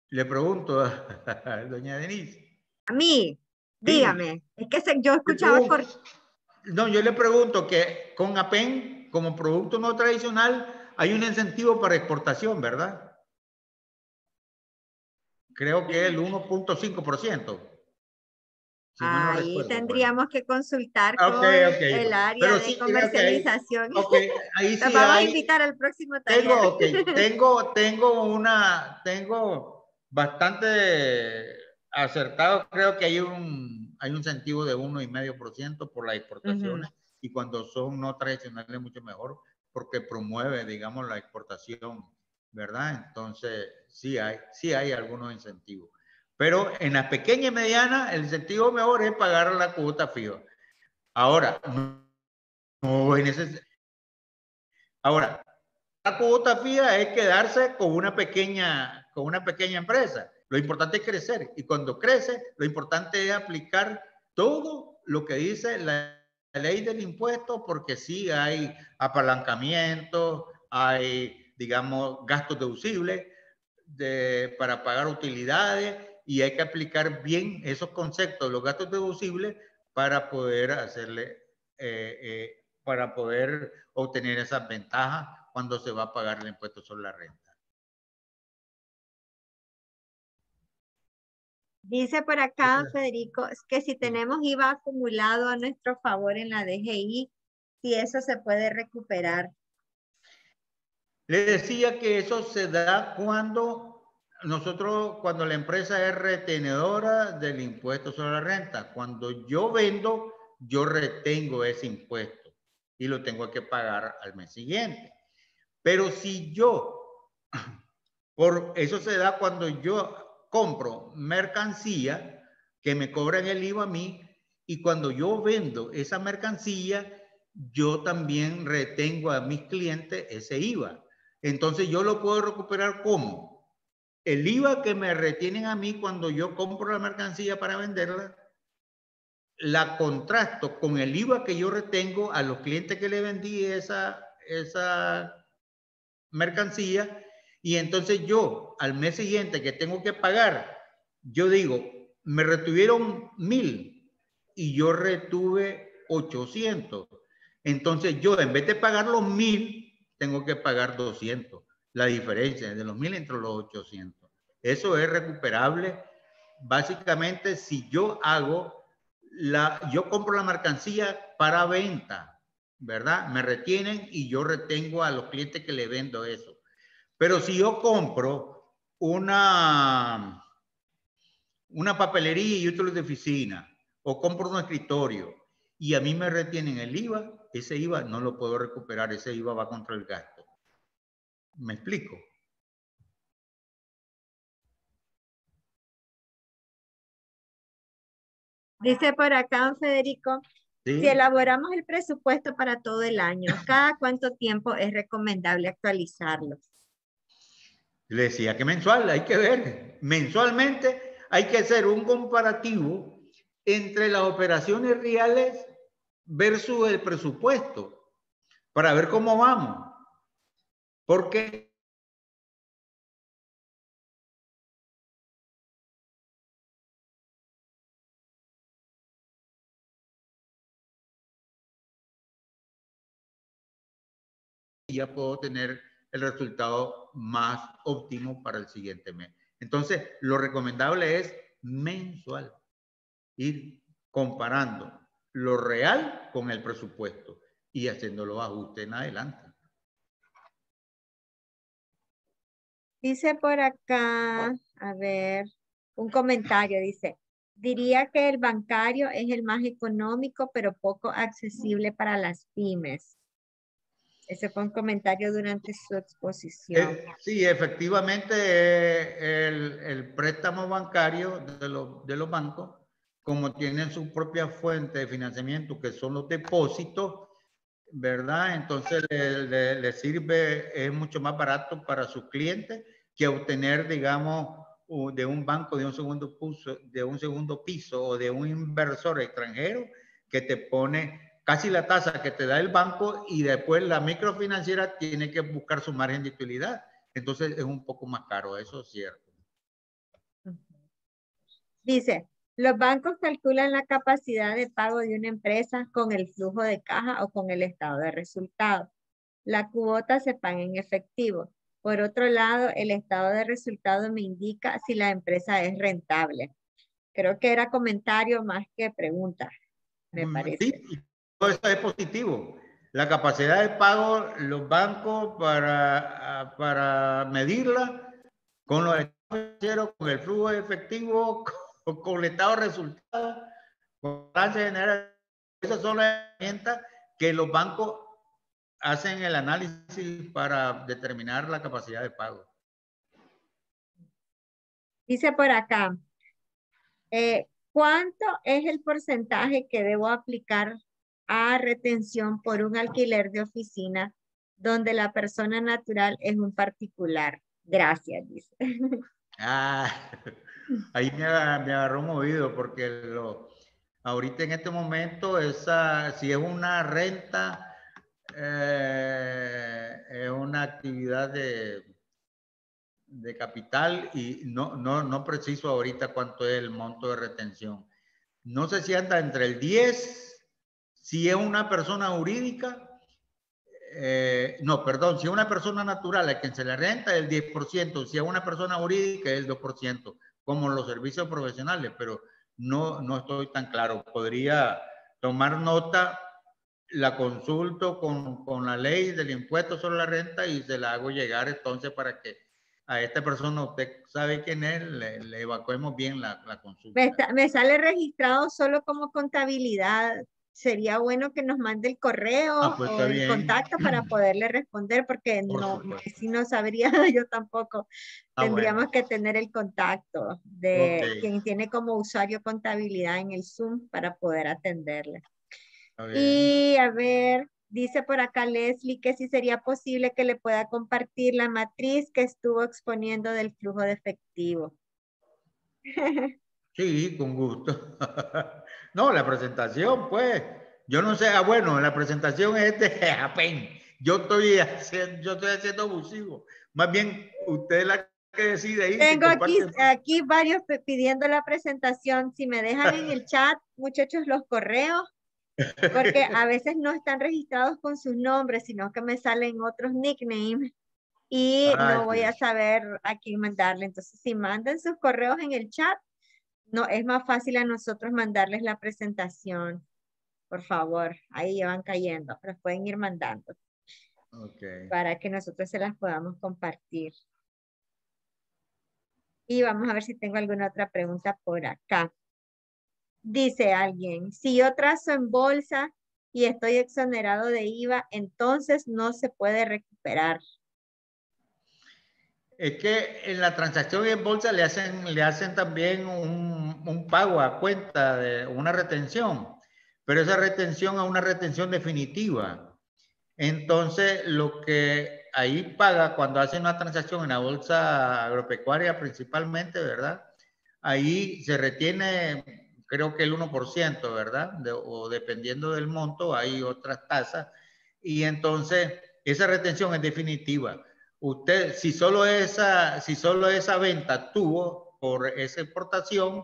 Speaker 1: Le pregunto a doña Denise.
Speaker 2: A mí,
Speaker 1: Sí,
Speaker 2: dígame, es que yo
Speaker 1: le
Speaker 2: escuchaba
Speaker 1: pregunto, no, yo le pregunto que con APEN, como producto no tradicional, hay un incentivo para exportación, ¿verdad? Creo que el 1.5%. Si mal no
Speaker 2: Ahí
Speaker 1: recuerdo. Bueno.
Speaker 2: tendríamos que consultar
Speaker 1: Ok,
Speaker 2: con el
Speaker 1: ok.
Speaker 2: área
Speaker 1: Pero
Speaker 2: de
Speaker 1: sí creo que hay.
Speaker 2: comercialización.
Speaker 1: Ok, ahí
Speaker 2: Los
Speaker 1: sí
Speaker 2: vamos a
Speaker 1: hay.
Speaker 2: invitar al próximo
Speaker 1: Tengo,
Speaker 2: taller.
Speaker 1: ok, tengo bastante acertado. Creo que hay un incentivo de 1,5% por las
Speaker 2: Ujú.
Speaker 1: exportaciones y cuando son no tradicionales mucho mejor porque promueve, digamos, la exportación, ¿verdad? Entonces, sí hay algunos incentivos. Pero en la pequeña y mediana, el incentivo mejor es pagar la cuota fija. Ahora, no es necesario. Ahora, la cuota fija es quedarse con una pequeña empresa. Lo importante es crecer y cuando crece, lo importante es aplicar todo lo que dice la ley del impuesto porque sí hay apalancamiento, hay, digamos, gastos deducibles para pagar utilidades y hay que aplicar bien esos conceptos, los gastos deducibles para poder para poder obtener esas ventajas cuando se va a pagar el impuesto sobre la renta.
Speaker 2: Dice por acá, Federico, es que si tenemos IVA acumulado a nuestro favor en la DGI, si eso se puede recuperar.
Speaker 1: Le decía que eso se da cuando la empresa es retenedora del impuesto sobre la renta. Cuando yo vendo, yo retengo ese impuesto y lo tengo que pagar al mes siguiente. Pero si eso se da cuando yo compro mercancía que me cobran el IVA a mí y cuando yo vendo esa mercancía, yo también retengo a mis clientes ese IVA. Entonces yo lo puedo recuperar ¿cómo? El IVA que me retienen a mí cuando yo compro la mercancía para venderla, la contrasto con el IVA que yo retengo a los clientes que le vendí esa mercancía y entonces yo al mes siguiente que tengo que pagar, yo digo, me retuvieron 1,000 y yo retuve 800. Entonces yo en vez de pagar los 1,000, tengo que pagar 200. La diferencia de los 1,000 entre los 800. Eso es recuperable. Básicamente, si yo yo compro la mercancía para venta, ¿verdad? Me retienen y yo retengo a los clientes que le vendo eso. Pero si yo compro una papelería y útiles de oficina o compro un escritorio y a mí me retienen el IVA, ese IVA no lo puedo recuperar, ese IVA va contra el gasto. ¿Me explico?
Speaker 2: Dice por acá, Federico,
Speaker 1: ¿Sí?
Speaker 2: si elaboramos el presupuesto para todo el año, ¿cada cuánto tiempo es recomendable actualizarlo?
Speaker 1: Le decía que mensual, hay que ver. Mensualmente hay que hacer un comparativo entre las operaciones reales versus el presupuesto para ver cómo vamos. Porque ya puedo tener el resultado más óptimo para el siguiente mes. Entonces, lo recomendable es mensual, ir comparando lo real con el presupuesto y haciendo los ajustes en adelante.
Speaker 2: Dice por acá, a ver, un comentario, dice, diría que el bancario es el más económico, pero poco accesible para las pymes. Ese fue un comentario durante su exposición.
Speaker 1: Sí, efectivamente, el préstamo bancario de los bancos, como tienen su propia fuente de financiamiento, que son los depósitos, ¿verdad? Entonces le sirve, es mucho más barato para sus clientes que obtener, digamos, de un banco de un segundo piso o de un inversor extranjero que te pone casi la tasa que te da el banco y después la microfinanciera tiene que buscar su margen de utilidad. Entonces es un poco más caro, eso es cierto.
Speaker 2: Dice, los bancos calculan la capacidad de pago de una empresa con el flujo de caja o con el estado de resultados. La cuota se paga en efectivo. Por otro lado, el estado de resultados me indica si la empresa es rentable. Creo que era comentario más que pregunta, me parece.
Speaker 1: Sí, todo eso es positivo. La capacidad de pago, los bancos para medirla con los estados financieros, con el flujo de efectivo, con el estado de resultados, con balance general. Esas son las herramientas que los bancos hacen el análisis para determinar la capacidad de pago.
Speaker 2: Dice por acá, ¿cuánto es el porcentaje que debo aplicar a retención por un alquiler de oficina donde la persona natural es un particular? Gracias, dice.
Speaker 1: Ahí me agarró movido porque ahorita en este momento si es una renta, es una actividad de capital y no preciso ahorita cuánto es el monto de retención. No sé si anda entre el 10, si es una persona jurídica, no, perdón, si es una persona natural a quien se le renta el 10%, si es una persona jurídica es el 2%, como los servicios profesionales, pero no estoy tan claro. Podría tomar nota, la consulto con la ley del impuesto sobre la renta y se la hago llegar entonces para que a esta persona, usted sabe quién es, le evacuemos bien la consulta.
Speaker 2: Me sale registrado solo como contabilidad. Sería bueno que nos mande el correo
Speaker 1: Pues
Speaker 2: o
Speaker 1: está
Speaker 2: el
Speaker 1: bien.
Speaker 2: contacto para poderle responder, porque
Speaker 1: Por
Speaker 2: no,
Speaker 1: supuesto.
Speaker 2: si no sabría yo tampoco. Tendríamos
Speaker 1: Bueno.
Speaker 2: que tener el contacto de quien tiene como usuario contabilidad en el Zoom para poder atenderle. Y a ver, dice por acá Leslie que si sería posible que le pueda compartir la matriz que estuvo exponiendo del flujo de efectivo.
Speaker 1: Sí, con gusto. No, la presentación, pues, yo no sé, bueno, la presentación es de Apen. Yo estoy haciendo abusivo. Más bien, usted es la que decide ahí.
Speaker 2: Tengo aquí varios pidiendo la presentación. Si me dejan en el chat, muchachos, los correos, porque a veces no están registrados con sus nombres, sino que me salen otros nicknames y no voy a saber a quién mandarle. Entonces, si mandan sus correos en el chat, no, es más fácil a nosotros mandarles la presentación. Por favor, ahí ya van cayendo, pero pueden ir mandando. Para que nosotros se las podamos compartir. Y vamos a ver si tengo alguna otra pregunta por acá. Dice alguien, si yo trazo en bolsa y estoy exonerado de IVA, entonces no se puede recuperar.
Speaker 1: Es que en la transacción en bolsa le hacen también un pago a cuenta de una retención, pero esa retención es una retención definitiva. Entonces, lo que ahí paga cuando hace una transacción en la bolsa agropecuaria principalmente, ¿verdad? Ahí se retiene, creo que el 1%, ¿verdad? O dependiendo del monto, hay otras tasas. Y entonces, esa retención es definitiva. Usted, si solo esa venta tuvo por esa exportación,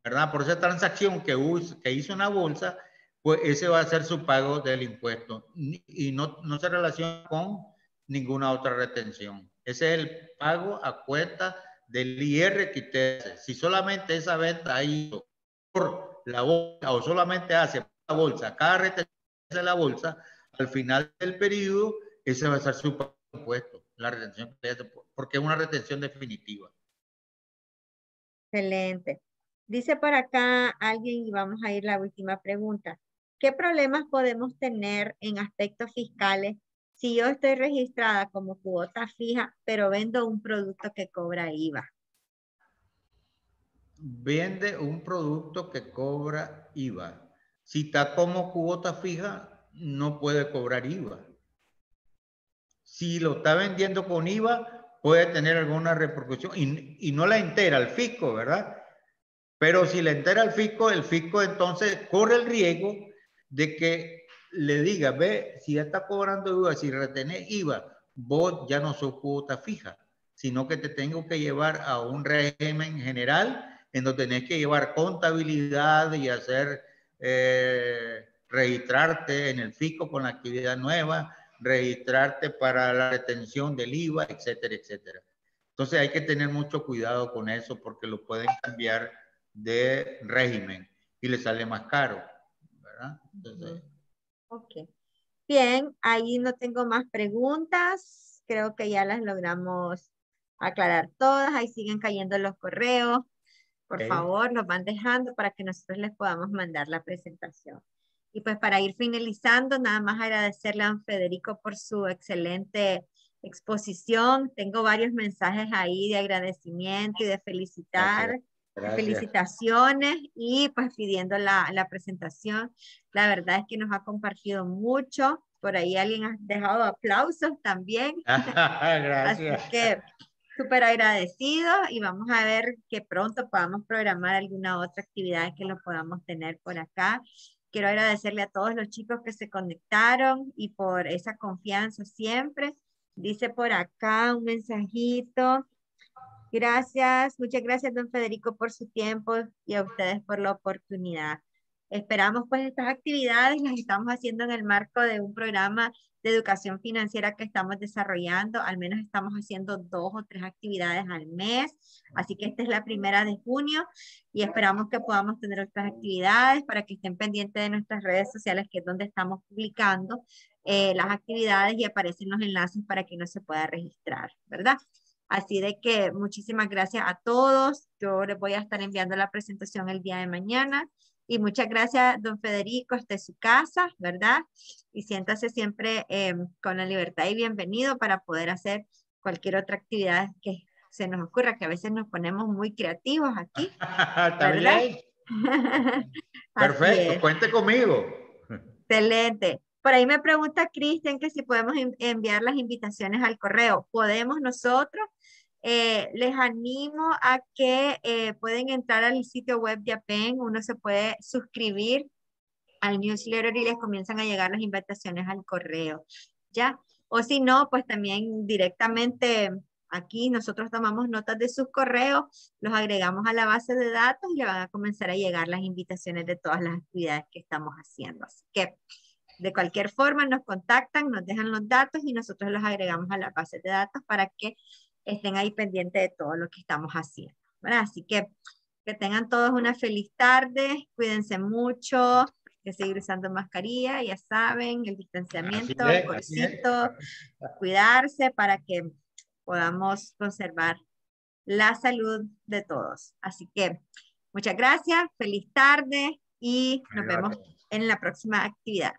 Speaker 1: ¿verdad? Por esa transacción que hizo una bolsa, pues ese va a ser su pago del impuesto y no se relaciona con ninguna otra retención. Ese es el pago a cuenta del IR que usted hace. Si solamente esa venta ha ido por la bolsa o solamente hace la bolsa, cada retención de la bolsa, al final del periodo, ese va a ser su pago de impuesto, la retención que hace, porque es una retención definitiva.
Speaker 2: Excelente. Dice por acá alguien, y vamos a ir a la última pregunta. ¿Qué problemas podemos tener en aspectos fiscales si yo estoy registrada como cuota fija, pero vendo un producto que cobra IVA?
Speaker 1: Vende un producto que cobra IVA. Si está como cuota fija, no puede cobrar IVA. Si lo está vendiendo con IVA, puede tener alguna repercusión y no la entera al fisco, ¿verdad? Pero si la entera al fisco, el fisco entonces corre el riesgo de que le diga, ve, si ya está cobrando IVA, si retenés IVA, vos ya no sos cuota fija, sino que te tengo que llevar a un régimen general en donde tenés que llevar contabilidad y hacer, registrarte en el fisco con la actividad nueva, registrarte para la retención del IVA, etcétera, etcétera. Entonces hay que tener mucho cuidado con eso porque lo pueden cambiar de régimen y le sale más caro, ¿verdad? Entonces,
Speaker 2: Ok. Bien, ahí no tengo más preguntas. Creo que ya las logramos aclarar todas. Ahí siguen cayendo los correos. Por
Speaker 1: okay.
Speaker 2: favor, nos van dejando para que nosotros les podamos mandar la presentación. Y pues para ir finalizando, nada más agradecerle a don Federico por su excelente exposición. Tengo varios mensajes ahí de agradecimiento y de felicitar,
Speaker 1: Gracias.
Speaker 2: de
Speaker 1: Gracias.
Speaker 2: felicitaciones y pues pidiendo la presentación. La verdad es que nos ha compartido mucho. Por ahí alguien ha dejado aplausos también. Así
Speaker 1: Gracias.
Speaker 2: que súper agradecido y vamos a ver que pronto podamos programar alguna otra actividad que lo podamos tener por acá. Quiero agradecerle a todos los chicos que se conectaron y por esa confianza siempre. Dice por acá un mensajito. Gracias, muchas gracias, don Federico, por su tiempo y a ustedes por la oportunidad. Esperamos pues estas actividades las estamos haciendo en el marco de un programa de educación financiera que estamos desarrollando. Al menos estamos haciendo 2 o 3 actividades al mes. Así que esta es la primera de junio y esperamos que podamos tener otras actividades para que estén pendientes de nuestras redes sociales, que es donde estamos publicando las actividades y aparecen los enlaces para que uno se pueda registrar, ¿verdad? Así de que muchísimas gracias a todos. Yo les voy a estar enviando la presentación el día de mañana. Y muchas gracias, don Federico, esta es su casa, ¿verdad? Y siéntase siempre con la libertad y bienvenido para poder hacer cualquier otra actividad que se nos ocurra, que a veces nos ponemos muy creativos aquí,
Speaker 1: ¿Está
Speaker 2: ¿verdad?
Speaker 1: bien?
Speaker 2: Así
Speaker 1: Perfecto,
Speaker 2: es.
Speaker 1: cuente conmigo.
Speaker 2: Excelente. Por ahí me pregunta Cristian que si podemos enviar las invitaciones al correo. Podemos nosotros. Les animo a que pueden entrar al sitio web de APEN. Uno se puede suscribir al newsletter y les comienzan a llegar las invitaciones al correo. ¿Ya? O si no, pues también directamente aquí nosotros tomamos notas de sus correos, los agregamos a la base de datos y le van a comenzar a llegar las invitaciones de todas las actividades que estamos haciendo. Así que de cualquier forma nos contactan, nos dejan los datos y nosotros los agregamos a la base de datos para que estén ahí pendientes de todo lo que estamos haciendo, ¿verdad? Así que tengan todos una feliz tarde, cuídense mucho, hay que seguir usando mascarilla, ya saben, el
Speaker 1: Así
Speaker 2: distanciamiento,
Speaker 1: es, así es.
Speaker 2: alcoholcito, cuidarse para que podamos conservar la salud de todos. Así que muchas gracias, feliz tarde y nos vemos
Speaker 1: Gracias.
Speaker 2: en la próxima actividad.